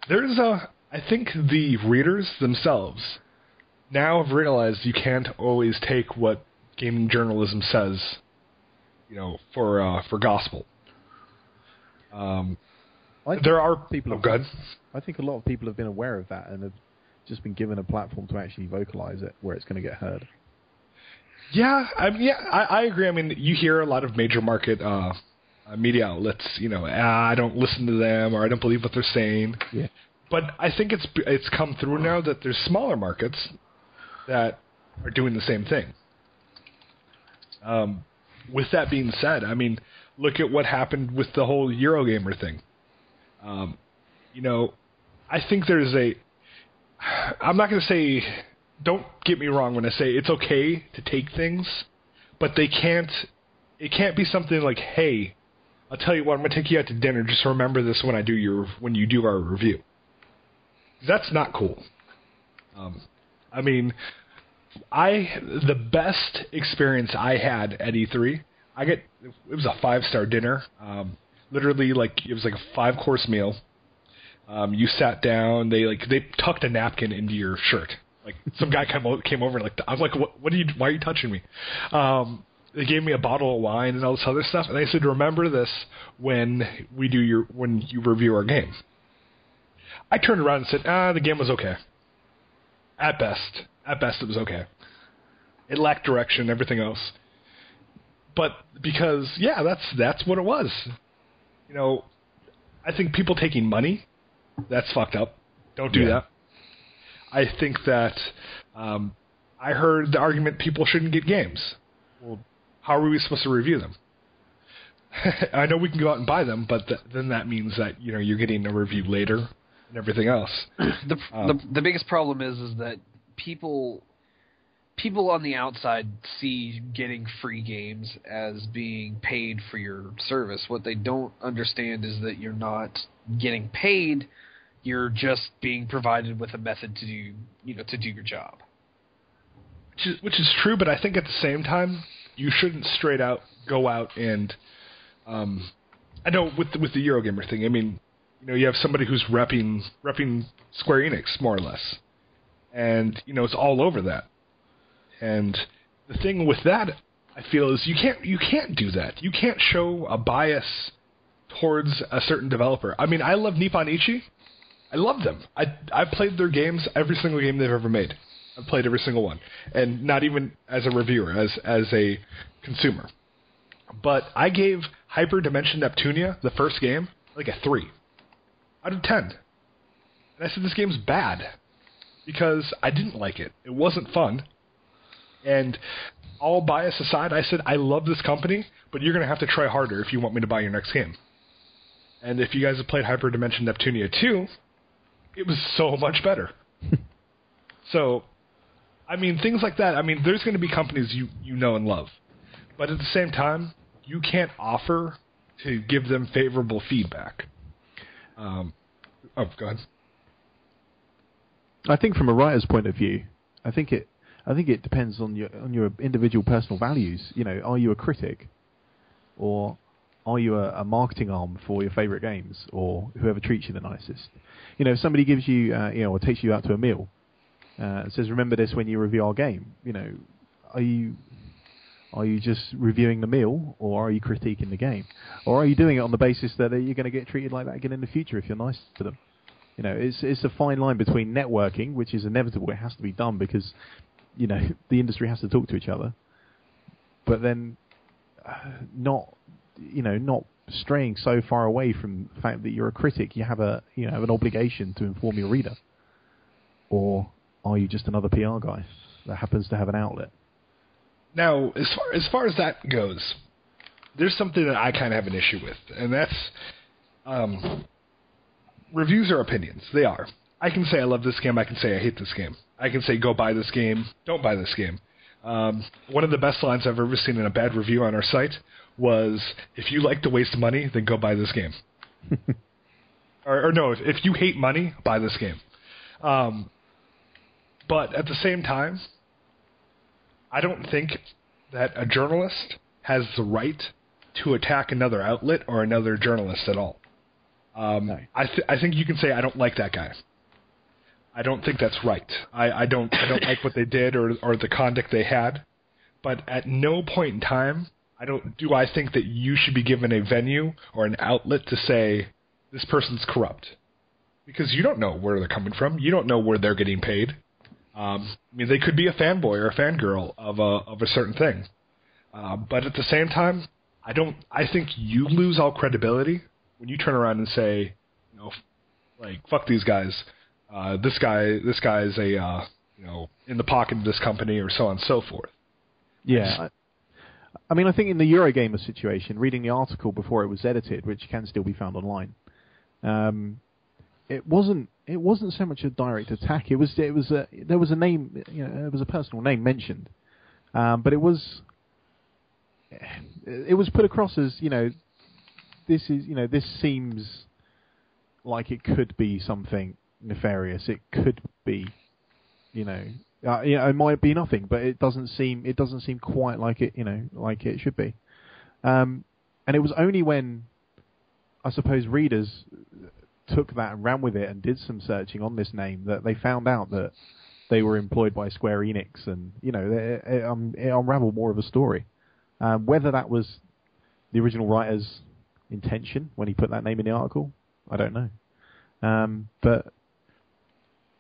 I think the readers themselves now have realized you can't always take what gaming journalism says, for gospel. There are people. Good. I think a lot of people have been aware of that and have just been given a platform to actually vocalize it where it's going to get heard. Yeah, I agree. I mean, you hear a lot of major market media outlets. I don't listen to them, or I don't believe what they're saying. Yeah. But I think it's come through now that there's smaller markets that are doing the same thing. With that being said, I mean, look at what happened with the whole Eurogamer thing. I think I'm not going to say, don't get me wrong when I say it's okay to take things, but it can't be something like, hey, I'll tell you what, I'm going to take you out to dinner, just remember this when you do our review. That's not cool. I mean, the best experience I had at E3, it was a 5-star dinner. Literally, it was like a 5-course meal. You sat down. They tucked a napkin into your shirt. Like some guy came over. I was like, why are you touching me? They gave me a bottle of wine and all this other stuff, and they said, remember this when you review our game. I turned around and said, the game was okay. At best, it was okay. It lacked direction, everything else. But because, that's what it was. I think people taking money, that's fucked up. Don't do that. I think that I heard the argument people shouldn't get games. Well, how are we supposed to review them? I know we can go out and buy them, but then that means that you're getting a review later and everything else. The biggest problem is that people on the outside see getting free games as being paid for your service. What they don't understand is that you're not getting paid. You're just being provided with a method to do your job. Which is true, but I think at the same time, you shouldn't straight out go out and I know with the Eurogamer thing. I mean, you have somebody who's repping Square Enix more or less, and it's all over that. And the thing with that, I feel, is you can't do that. You can't show a bias towards a certain developer. I mean, I love Nippon Ichi. I love them. I've played their games, every single game they've ever made. I've played every single one, and not even as a reviewer, as a consumer. But I gave Hyper Dimension Neptunia, the first game, like a 3 out of 10. And I said, this game's bad because I didn't like it. It wasn't fun. And all bias aside, I said, I love this company, but you're going to have to try harder if you want me to buy your next game. And if you guys have played Hyper Dimension Neptunia 2, it was so much better. So, I mean, things like that. I mean, there's going to be companies you know and love. But at the same time, you can't offer to give them favorable feedback. Go ahead. I think from a writer's point of view, I think it depends on your individual personal values. Are you a critic, or are you a marketing arm for your favourite games, or whoever treats you the nicest? If somebody gives you, or takes you out to a meal, and says, "Remember this when you review our game." Are you just reviewing the meal, or are you critiquing the game, or are you doing it on the basis that you're going to get treated like that again in the future if you're nice to them? It's a fine line between networking, which is inevitable; it has to be done because the industry has to talk to each other, but then not straying so far away from the fact that you're a critic. You have an obligation to inform your reader, or are you just another PR guy that happens to have an outlet? Now, as far as that goes, there's something that I kind of have an issue with, and that's reviews are opinions. They are. I can say I love this game. I can say I hate this game. I can say go buy this game. Don't buy this game. One of the best lines I've ever seen in a bad review on our site was, if you like to waste money, then go buy this game. or no, if you hate money, buy this game. But at the same time, I don't think that a journalist has the right to attack another outlet or another journalist at all. No. I think you can say I don't like that guy. I don't think that's right. I don't like what they did or the conduct they had. But at no point in time do I think that you should be given a venue or an outlet to say this person's corrupt, because you don't know where they're coming from. You don't know where they're getting paid. I mean, they could be a fanboy or a fangirl of a certain thing. But at the same time, I think you lose all credibility when you turn around and say, like, fuck these guys. This guy's a in the pocket of this company, or so on and so forth. Yeah. I mean, I think in the Eurogamer situation, reading the article before it was edited, which can still be found online, it wasn't so much a direct attack. There was a name, there was a personal name mentioned, but it was put across as this seems like it could be something nefarious. It could be, it might be nothing, but it doesn't seem quite like it, like it should be. And it was only when, I suppose, readers took that and ran with it and did some searching on this name that they found out that they were employed by Square Enix, and it unraveled more of a story. Whether that was the original writer's intention when he put that name in the article, I don't know. But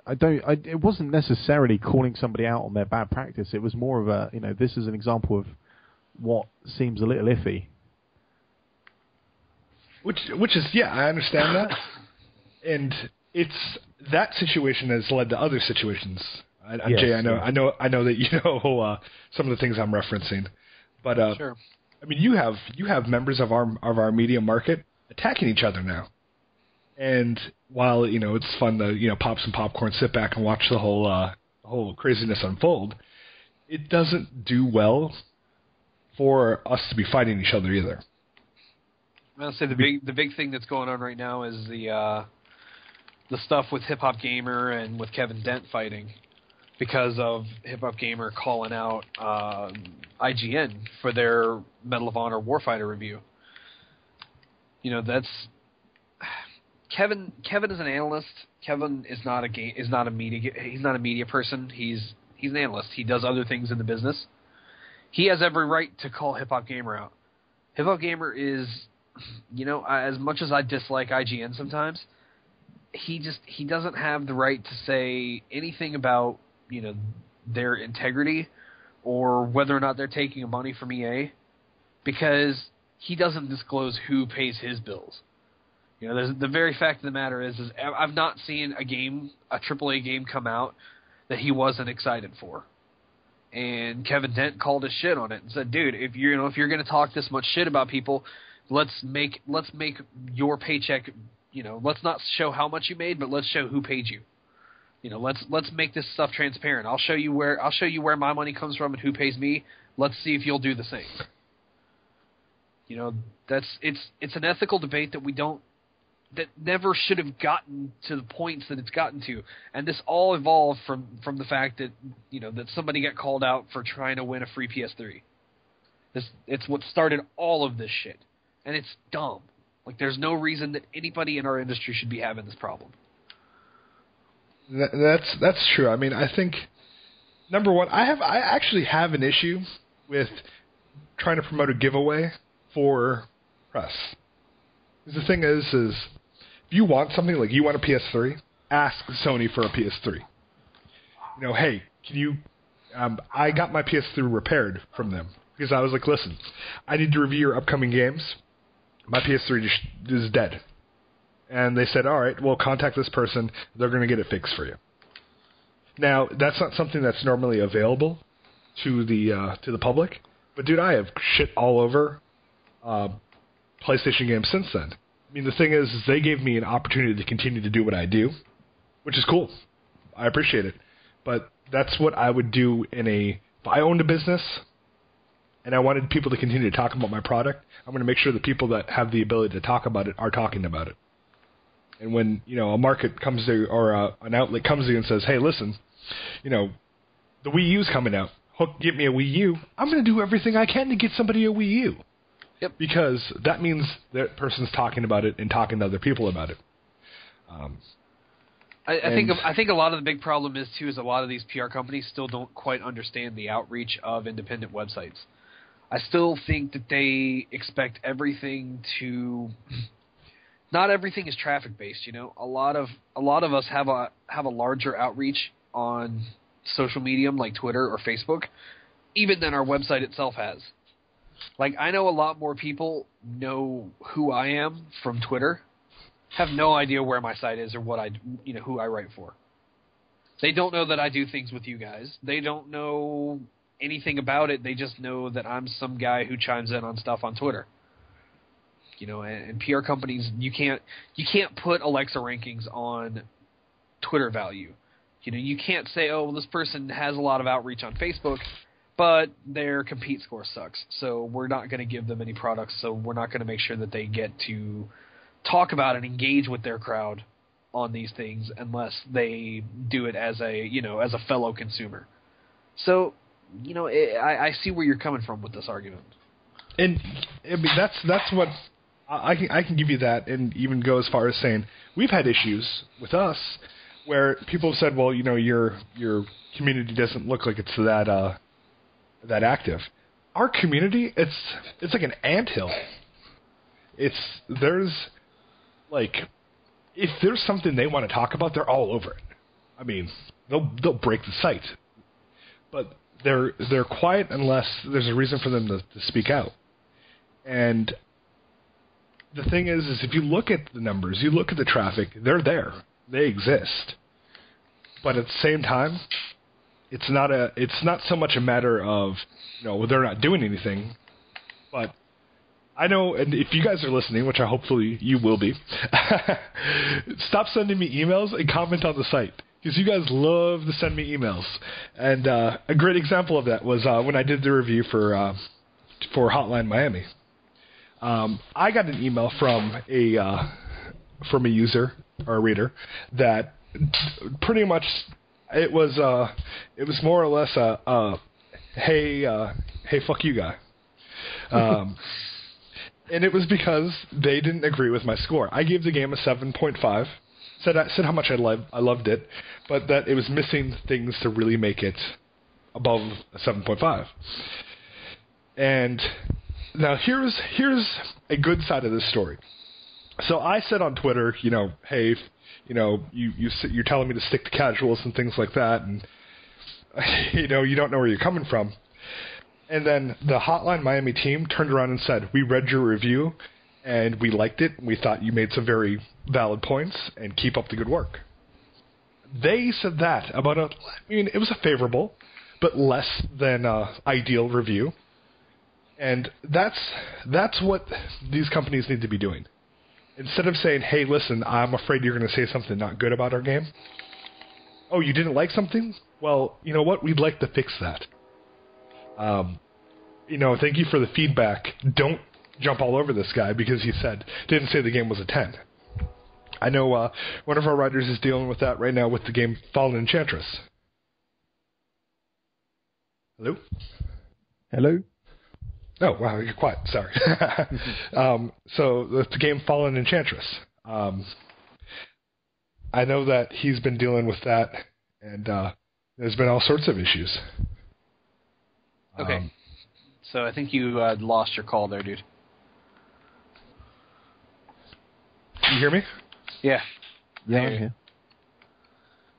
it wasn't necessarily calling somebody out on their bad practice. It was more of a, this is an example of what seems a little iffy. Which is, yeah, I understand that. And it's that situation has led to other situations. Yes, Jay, I know that you know some of the things I'm referencing. But sure. I mean, you have members of our media market attacking each other now. And while it's fun to pop some popcorn, sit back and watch the whole craziness unfold, it doesn't do well for us to be fighting each other either. I'll say the big thing that's going on right now is the stuff with Hip Hop Gamer and with Kevin Dent fighting because of Hip Hop Gamer calling out IGN for their Medal of Honor Warfighter review. That's Kevin is an analyst. Kevin is not a media person. He's an analyst. He does other things in the business. He has every right to call Hip Hop Gamer out. Hip Hop Gamer is, as much as I dislike IGN sometimes, he doesn't have the right to say anything about, their integrity or whether or not they're taking money from EA, because he doesn't disclose who pays his bills. The very fact of the matter is I've not seen a AAA game come out that he wasn't excited for. And Kevin Dent called his shit on it and said, "Dude, if you're going to talk this much shit about people, let's make your paycheck. Let's not show how much you made, but let's show who paid you. Let's make this stuff transparent. I'll show you where my money comes from and who pays me. Let's see if you'll do the same." It's an ethical debate that never should have gotten to the points that it's gotten to. And this all evolved from the fact that, that somebody got called out for trying to win a free PS3. It's what started all of this shit. And it's dumb. Like, there's no reason that anybody in our industry should be having this problem. That's true. I mean, I think, number one, I actually have an issue with trying to promote a giveaway for press. The thing is if you want something, like you want a PS3, ask Sony for a PS3. Hey, can you? I got my PS3 repaired from them because I was like, listen, I need to review your upcoming games. My PS3 is dead. And they said, all right, well, contact this person. They're going to get it fixed for you. Now, that's not something that's normally available to the public. But, dude, I have shit all over PlayStation games since then. I mean, the thing is they gave me an opportunity to continue to do what I do, which is cool. I appreciate it. But that's what I would do if I owned a business and I wanted people to continue to talk about my product, I'm going to make sure the people that have the ability to talk about it are talking about it. And when, a market comes to, or an outlet comes to you and says, hey, listen, the Wii U's coming out. Get me a Wii U. I'm going to do everything I can to get somebody a Wii U. Yep. Because that means that person's talking about it and talking to other people about it. I think a lot of the big problem is a lot of these PR companies still don't quite understand the outreach of independent websites. I still think that they expect everything to. Not everything is traffic based. A lot of us have a larger outreach on social medium like Twitter or Facebook, even than our website itself has. Like, I know a lot more people know who I am from Twitter, have no idea where my site is or what who I write for. They don't know that I do things with you guys. They don't know anything about it. They just know that I'm some guy who chimes in on stuff on Twitter. And PR companies, you can't put Alexa rankings on Twitter value. You can't say, oh, well, this person has a lot of outreach on Facebook, but their compete score sucks, so we're not going to give them any products, so we're not going to make sure that they get to talk about and engage with their crowd on these things unless they do it as a fellow consumer. So, I see where you're coming from with this argument. And I mean, that's what I can give you that, and even go as far as saying we've had issues with us where people have said, well, your community doesn't look like it's that active. Our community, it's like an anthill. There's like, if there's something they want to talk about, they're all over it. I mean, they'll break the site, but they're quiet unless there's a reason for them to speak out. And the thing is if you look at the numbers, you look at the traffic, they're there, they exist. But at the same time, it's not so much a matter of they're not doing anything, but I know, and if you guys are listening, which I hopefully you will be, stop sending me emails and comment on the site, because you guys love to send me emails. And a great example of that was when I did the review for Hotline Miami. I got an email from a user or a reader that pretty much it was more or less a hey fuck you guy. And it was because they didn't agree with my score. I gave the game a 7.5. Said how much I loved it, but that it was missing things to really make it above a 7.5. And now here's a good side of this story. So I said on Twitter, hey, you're telling me to stick to casuals and things like that, and you don't know where you're coming from. And then the Hotline Miami team turned around and said, we read your review, and we liked it, and we thought you made some very valid points, and keep up the good work. They said that about it was a favorable, but less than ideal review. And that's what these companies need to be doing. Instead of saying, hey, listen, I'm afraid you're going to say something not good about our game. Oh, you didn't like something? Well, you know what? We'd like to fix that. Thank you for the feedback. Don't jump all over this guy because he didn't say the game was a 10. I know one of our writers is dealing with that right now with the game Fallen Enchantress. Hello? Hello? Oh, wow, you're quiet. Sorry. So the game Fallen Enchantress. I know that he's been dealing with that, and there's been all sorts of issues. Okay. So I think you lost your call there, dude. You hear me? Yeah. Yeah, I'm here.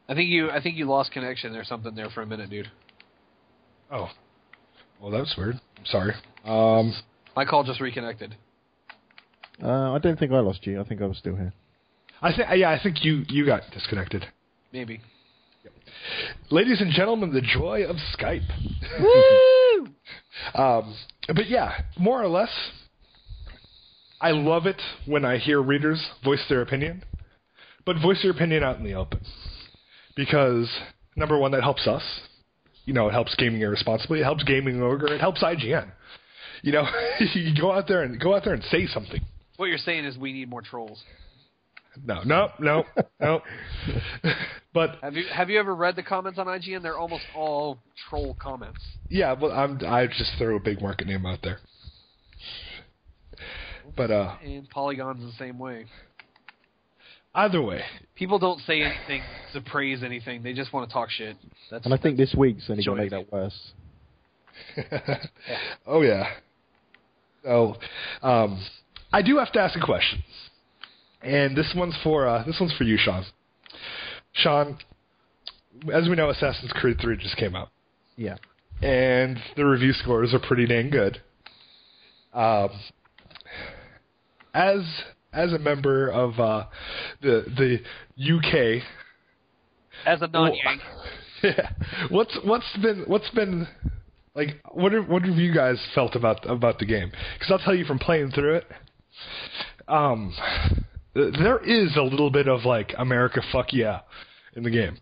I think you lost connection or something there for a minute, dude. Oh. Well, that's weird. I'm sorry. My call just reconnected. I don't think I lost you. I think I was still here. I think you got disconnected. Maybe. Yep. Ladies and gentlemen, the joy of Skype. Woo! But yeah, more or less, I love it when I hear readers voice their opinion, but voice their opinion out in the open. Because, number one, that helps us. It helps Gaming Irresponsibly. It helps Gaming Ogre. It helps IGN. You go out there and say something. What you're saying is we need more trolls. No. But have you ever read the comments on IGN? They're almost all troll comments. Yeah, well, I just throw a big market name out there. But and Polygon's the same way. Either way, people don't say anything to praise anything. They just want to talk shit. And I think this week's only going to make that worse. Oh yeah. So, I do have to ask a question, and this one's for you, Sean. Sean, as we know, Assassin's Creed 3 just came out. Yeah. And the review scores are pretty dang good. As a member of the UK, as a non-Yank, yeah, what's been like? What have you guys felt about the game? Because I'll tell you from playing through it, there is a little bit of like America fuck yeah in the game.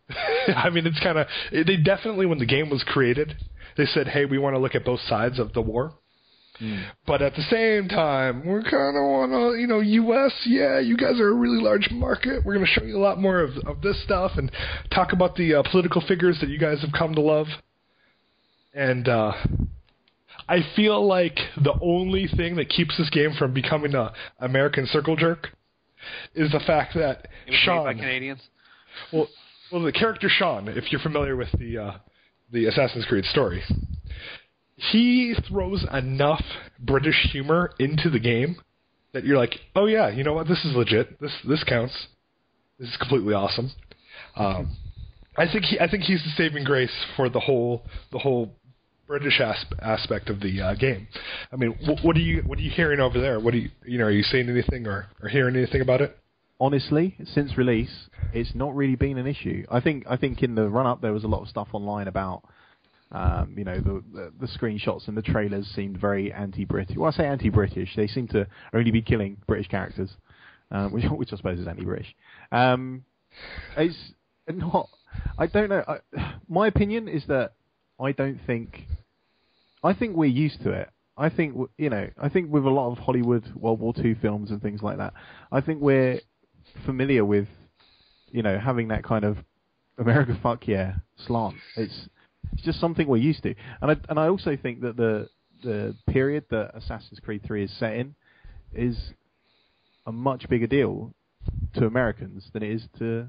I mean, it's kind of they definitely, when the game was created, they said, hey, we want to look at both sides of the war. But at the same time, we're kind of want to, U.S., yeah, you guys are a really large market. We're going to show you a lot more of this stuff and talk about the political figures that you guys have come to love. And I feel like the only thing that keeps this game from becoming a American circle jerk is the fact that it was Sean... made by Canadians? Well, the character Sean, if you're familiar with the Assassin's Creed story... He throws enough British humor into the game that you're like, oh yeah, you know what? This is legit. This counts. This is completely awesome. I think he's the saving grace for the whole British aspect of the game. I mean, what are you hearing over there? What are you seeing anything or hearing anything about it? Honestly, since release, it's not really been an issue. I think in the run up there was a lot of stuff online about. The screenshots and the trailers seemed very anti-British. Well, I say anti-British. They seem to only be killing British characters, which I suppose is anti-British. It's not. I don't know. My opinion is that I think we're used to it. I think with a lot of Hollywood World War II films and things like that, I think we're familiar with, having that kind of America fuck yeah slant. It's just something we're used to, and I also think that the period that Assassin's Creed 3 is set in is a much bigger deal to Americans than it is to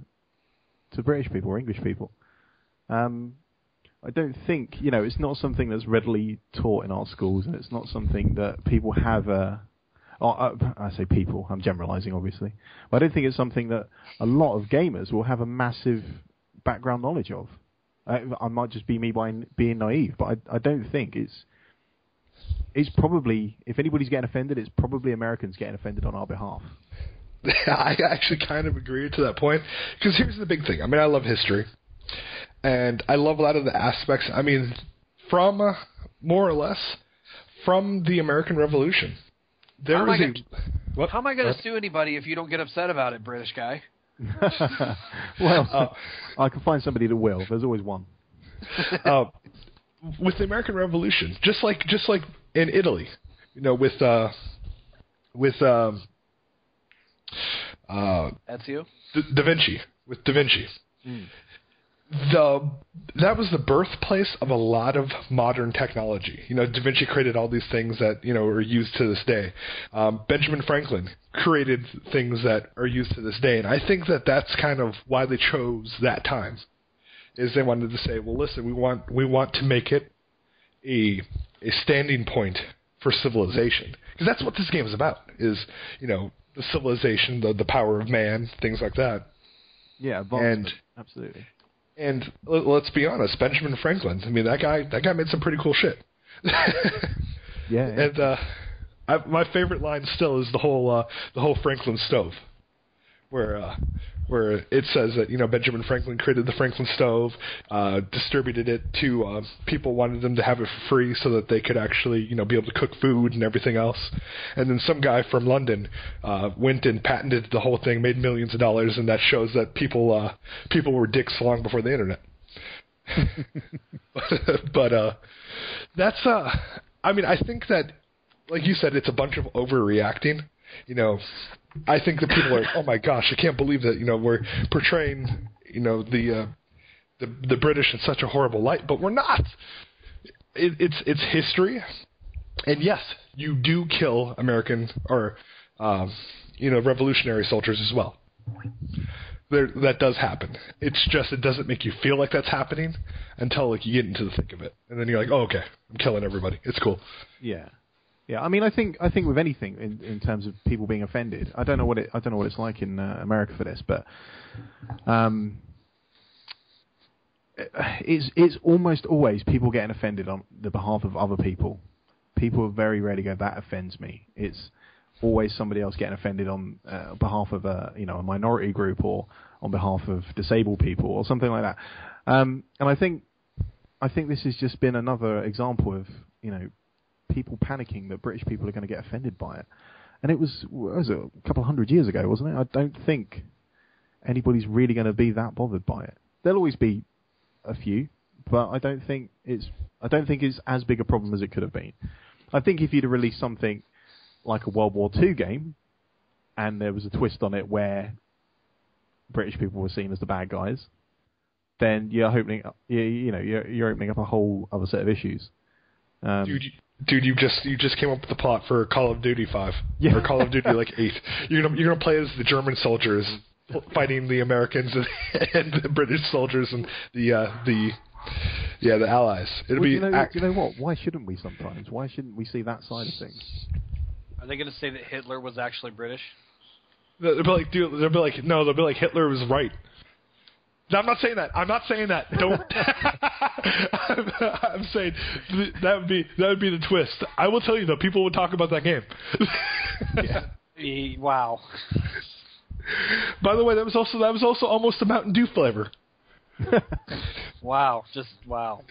British people or English people. I don't think it's not something that's readily taught in our schools, and it's not something that people have. I say people. I'm generalising, obviously, but I don't think it's something that a lot of gamers will have a massive background knowledge of. I might just be me being naive, but I don't think it's probably, if anybody's getting offended, it's probably Americans getting offended on our behalf. I actually kind of agree to that point, because here's the big thing. I mean, I love history, and I love a lot of the aspects, I mean, from, more or less, from the American Revolution. How am I going to sue anybody if you don't get upset about it, British guy? Well, I can find somebody that will. There's always one. With the American Revolution, just like in Italy, with Ezio, Da Vinci, with Da Vinci. That was the birthplace of a lot of modern technology. Da Vinci created all these things that are used to this day. Benjamin Franklin created things that are used to this day, and I think that that's kind of why they chose that time. Is they wanted to say, well, listen, we want to make it a standing point for civilization, because that's what this game is about. Is the civilization, the power of man, things like that. Yeah, and absolutely. And let's be honest, Benjamin Franklin. I mean, that guy made some pretty cool shit. Yeah. And my favorite line still is the whole Franklin stove, where it says that Benjamin Franklin created the Franklin stove, distributed it to people, wanted them to have it for free so that they could actually be able to cook food and everything else. And then some guy from London went and patented the whole thing, made millions of dollars, and that shows that people were dicks long before the internet. But that's I mean, I think that, like you said, it's a bunch of overreacting. I think that people are, oh my gosh, I can't believe that we're portraying the British in such a horrible light, but we're not. It's history, and yes, you do kill American or revolutionary soldiers as well. That does happen. It's just it doesn't make you feel like that's happening until like you get into the thick of it, and then you're like, oh, okay, I'm killing everybody. It's cool. Yeah. Yeah, I mean, I think with anything in terms of people being offended, I don't know what it's like in America for this, but it's almost always people getting offended on the behalf of other people. People very rarely go, that offends me. It's always somebody else getting offended on behalf of a minority group or on behalf of disabled people or something like that. And I think this has just been another example of people panicking that British people are going to get offended by it. And it was a couple of 100 years ago, wasn't it? I don't think anybody's really going to be that bothered by it. There'll always be a few, but I don't think it's as big a problem as it could have been. I think if you'd have released something like a World War II game, and there was a twist on it where British people were seen as the bad guys, then you're opening up a whole other set of issues. Dude, you just came up with the plot for Call of Duty 5 yeah. or Call of Duty 8. You're gonna play as the German soldiers fighting the Americans and the British soldiers and the Allies. It'll be. You know what? Why shouldn't we sometimes? Why shouldn't we see that side of things? Are they going to say that Hitler was actually British? They'll be like Hitler was right. No, I'm not saying that. Don't. I'm saying that would be the twist. I will tell you though, people would talk about that game. Yeah. Wow. By the way, that was also almost a Mountain Dew flavor. Wow. Just wow.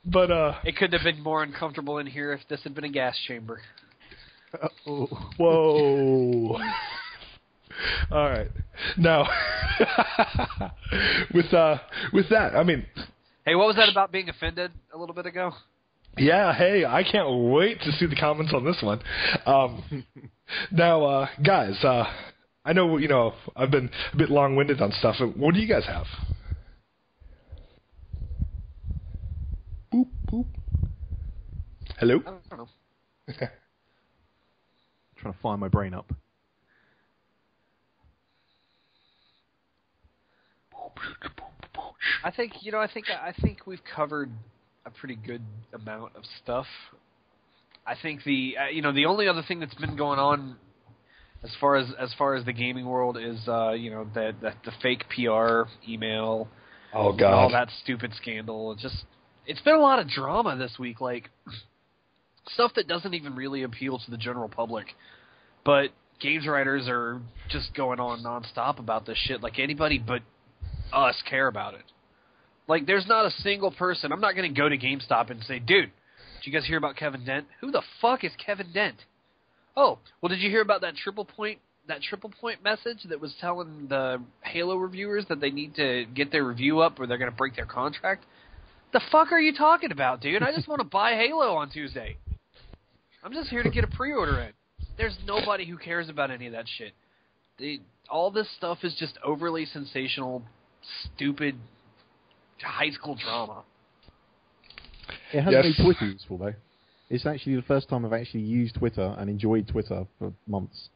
But it couldn't have been more uncomfortable in here if this had been a gas chamber. Whoa. All right. Now, with that, I mean, hey, what was that about being offended a little bit ago? Yeah, hey, I can't wait to see the comments on this one. Now, guys, I know I've been a bit long-winded on stuff. What do you guys have? Boop boop. Hello. I don't know. Trying to fire my brain up. I think we've covered a pretty good amount of stuff. I think the only other thing that's been going on as far as the gaming world is the fake PR email. Oh God! All that stupid scandal. It's been a lot of drama this week, like stuff that doesn't even really appeal to the general public, but games writers are just going on nonstop about this shit. Like anybody but us care about it. Like, there's not a single person. I'm not going to go to GameStop and say, dude, did you guys hear about Kevin Dent? Who the fuck is Kevin Dent? Oh, well, did you hear about that triple point message that was telling the Halo reviewers that they need to get their review up or they're going to break their contract? The fuck are you talking about, dude? I just want to buy Halo on Tuesday. I'm just here to get a pre-order in. There's nobody who cares about any of that shit. All this stuff is just overly sensational, stupid high school drama. It hasn't made Twitter useful, though. It's actually the first time I've actually used Twitter and enjoyed Twitter for months.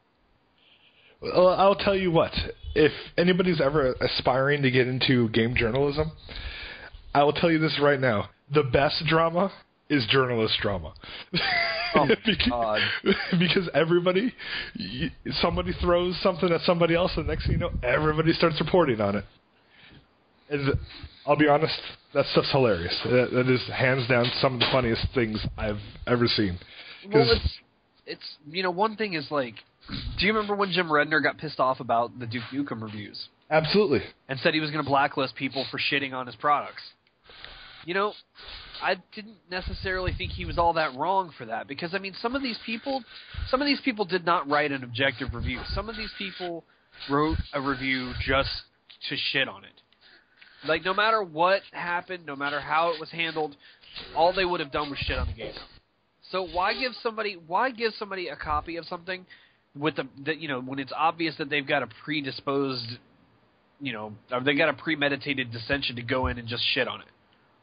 Well, I'll tell you what. If anybody's ever aspiring to get into game journalism, I will tell you this right now. The best drama is journalist drama. Oh, God. Because somebody throws something at somebody else, and the next thing you know, everybody starts reporting on it. And I'll be honest, that stuff's hilarious. That is hands down some of the funniest things I've ever seen. Well, it's one thing is like, do you remember when Jim Redner got pissed off about the Duke Nukem reviews? Absolutely. And said he was going to blacklist people for shitting on his products. I didn't necessarily think he was all that wrong for that, because I mean, some of these people did not write an objective review. Some of these people wrote a review just to shit on it. Like, no matter what happened, no matter how it was handled, all they would have done was shit on the game. So why give somebody a copy of something with when it's obvious that they've got a predisposed, or they got a premeditated dissension to go in and just shit on it?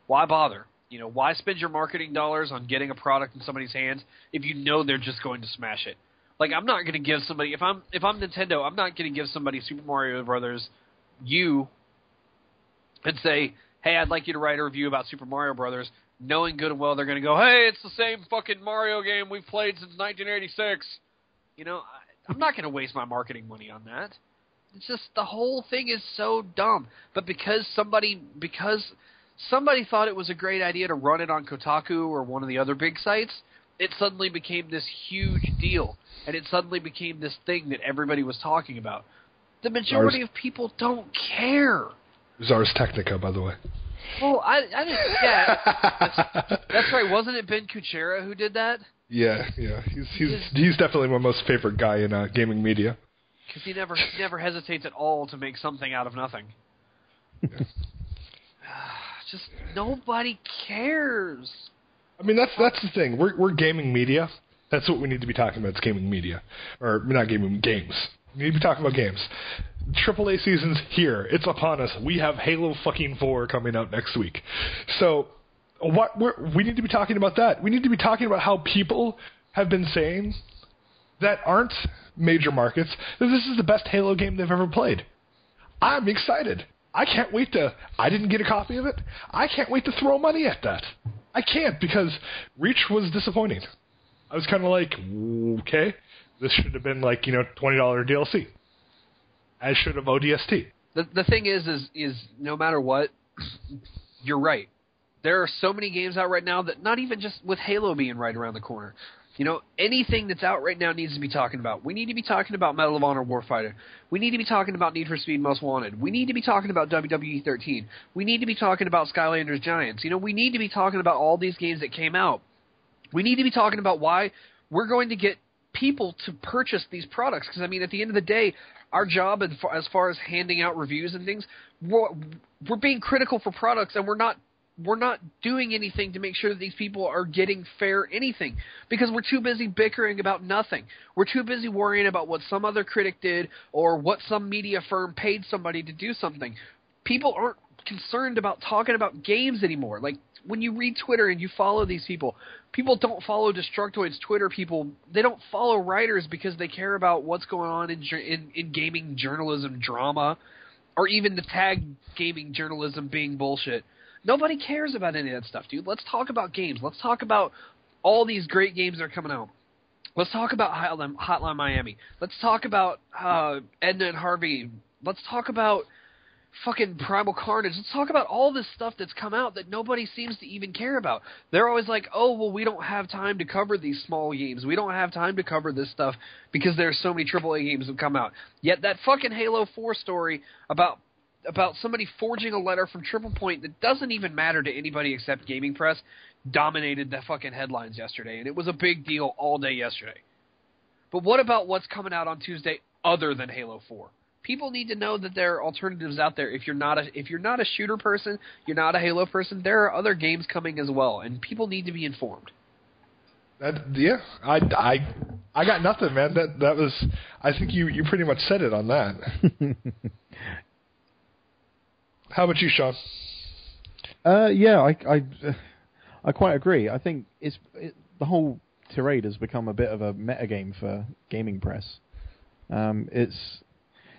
Why bother? You know, why spend your marketing dollars on getting a product in somebody's hands if you know they're just going to smash it? Like, I'm not going to give somebody, if I'm Nintendo, I'm not going to give somebody Super Mario Brothers U and say, hey, I'd like you to write a review about Super Mario Brothers, knowing good and well they're going to go, hey, it's the same fucking Mario game we've played since 1986. You know, I'm not going to waste my marketing money on that. It's just, the whole thing is so dumb. But because somebody thought it was a great idea to run it on Kotaku or one of the other big sites, it suddenly became this huge deal. And it suddenly became this thing that everybody was talking about. The majority of people don't care. Ars Technica, by the way. Well, I didn't. Yeah, that's right. Wasn't it Ben Kuchera who did that? Yeah. He's definitely my most favorite guy in gaming media. Because he never hesitates at all to make something out of nothing. Yeah. Just nobody cares. I mean, that's the thing. We're gaming media. That's what we need to be talking about. It's gaming media, or not gaming, games. We need to be talking about games. AAA season's here. It's upon us. We have Halo fucking 4 coming out next week. So we need to be talking about that. We need to be talking about how people have been saying that aren't major markets that this is the best Halo game they've ever played. I'm excited. I can't wait to... I didn't get a copy of it. I can't wait to throw money at that. I can't, because Reach was disappointing. I was kind of like, okay, this should have been like, $20 DLC. As should have ODST. The thing is no matter what, you're right. There are so many games out right now that not even just with Halo being right around the corner. Anything that's out right now needs to be talking about. We need to be talking about Medal of Honor Warfighter. We need to be talking about Need for Speed Most Wanted. We need to be talking about WWE 13. We need to be talking about Skylanders Giants. We need to be talking about all these games that came out. We need to be talking about why we're going to get people to purchase these products. Because, at the end of the day, our job as far as handing out reviews and things, we're being critical for products, and we're not doing anything to make sure that these people are getting fair anything, because we're too busy bickering about nothing. We're too busy worrying about what some other critic did or what some media firm paid somebody to do something. People aren't concerned about talking about games anymore. Like, when you read Twitter and you follow these people don't follow Destructoid's Twitter people. They don't follow writers because they care about what's going on in gaming journalism drama, or even the tag gaming journalism being bullshit. Nobody cares about any of that stuff, dude. Let's talk about games. Let's talk about all these great games that are coming out. Let's talk about Hotline Miami. Let's talk about Edna and Harvey. Let's talk about fucking Primal Carnage. Let's talk about all this stuff that's come out that nobody seems to even care about. They're always like, oh, well, we don't have time to cover these small games. We don't have time to cover this stuff because there's so many AAA games that come out. Yet that fucking Halo 4 story about somebody forging a letter from Triple Point that doesn't even matter to anybody except Gaming Press dominated the fucking headlines yesterday, and it was a big deal all day yesterday. But what about what's coming out on Tuesday other than Halo 4? People need to know that there are alternatives out there. If you're not a shooter person, you're not a Halo person, there are other games coming as well, and people need to be informed. Yeah, I got nothing, man. That was, I think you pretty much said it on that. How about you, Sean? Yeah, I quite agree. I think the whole tirade has become a bit of a metagame for Gaming Press.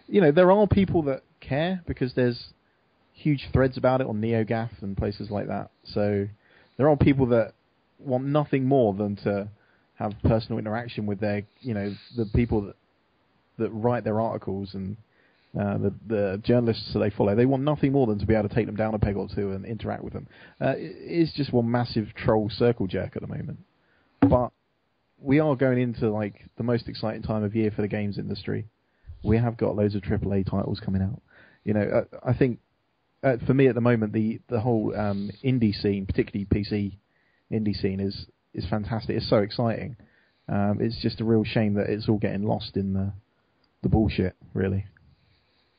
There are people that care because there's huge threads about it on NeoGAF and places like that. So there are people that want nothing more than to have personal interaction with their, the people that write their articles and the journalists that they follow. They want nothing more than to be able to take them down a peg or two and interact with them. It's just one massive troll circle jerk at the moment. But we are going into the most exciting time of year for the games industry. We have got loads of AAA titles coming out. I think for me at the moment, the whole indie scene, particularly PC indie scene, is fantastic. It's so exciting. It's just a real shame that it's all getting lost in the bullshit, really.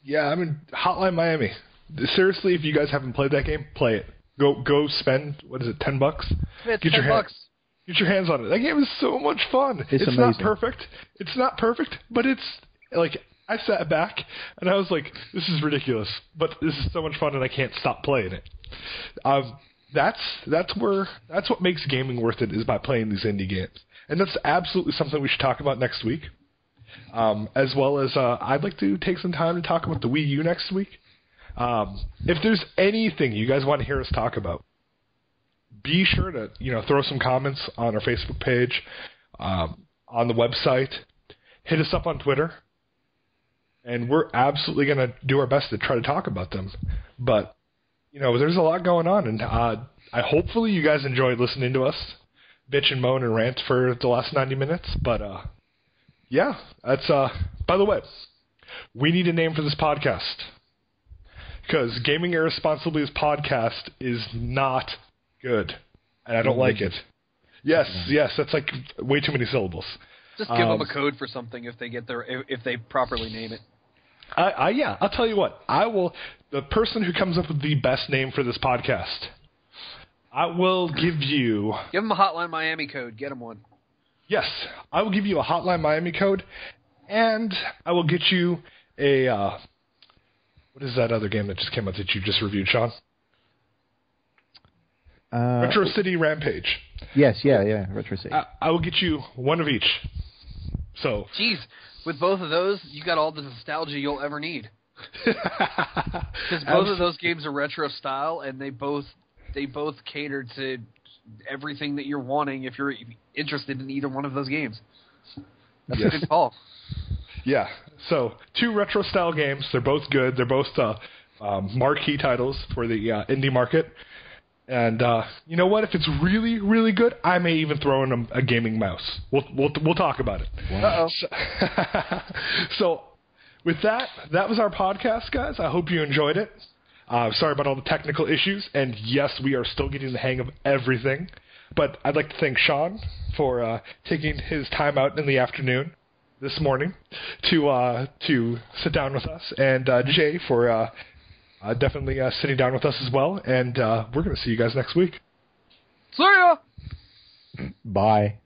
Yeah, Hotline Miami. Seriously, if you guys haven't played that game, play it. Go spend, what is it, $10? It's $10. Get your hands on it. That game is so much fun. It's amazing. It's not perfect, but it's I sat back and I was like, this is ridiculous, but this is so much fun and I can't stop playing it. that's what makes gaming worth it, is by playing these indie games. And that's absolutely something we should talk about next week. As well as I'd like to take some time to talk about the Wii U next week. If there's anything you guys want to hear us talk about, be sure to throw some comments on our Facebook page, on the website. Hit us up on Twitter, and we're absolutely going to do our best to try to talk about them. But there's a lot going on, and hopefully you guys enjoyed listening to us bitch and moan and rant for the last 90 minutes. But yeah, that's by the way, we need a name for this podcast, because Gaming Irresponsibly's podcast is not good, and I don't like it. Yes, that's like way too many syllables. Just give them a code for something if they properly name it. I'll tell you what. The person who comes up with the best name for this podcast, I will give you... Give them a Hotline Miami code. Get them one. Yes, I will give you a Hotline Miami code, and I will get you a... what is that other game that just came out that you just reviewed, Sean? Retro City Rampage. Yes, yeah, Retro City. I will get you one of each. So, jeez, with both of those, you got all the nostalgia you'll ever need. Because both of those games are retro style, and they both cater to everything that you're wanting if you're interested in either one of those games. That's a good call. Yeah. So 2 retro style games. They're both good. They're both marquee titles for the indie market. And you know what? If it's really, really good, I may even throw in a gaming mouse. We'll talk about it. Wow. So with that was our podcast, guys. I hope you enjoyed it. Sorry about all the technical issues. And yes, we are still getting the hang of everything. But I'd like to thank Sean for taking his time out in the afternoon this morning to sit down with us, and Jay for definitely sitting down with us as well. And we're going to see you guys next week. See ya! Bye.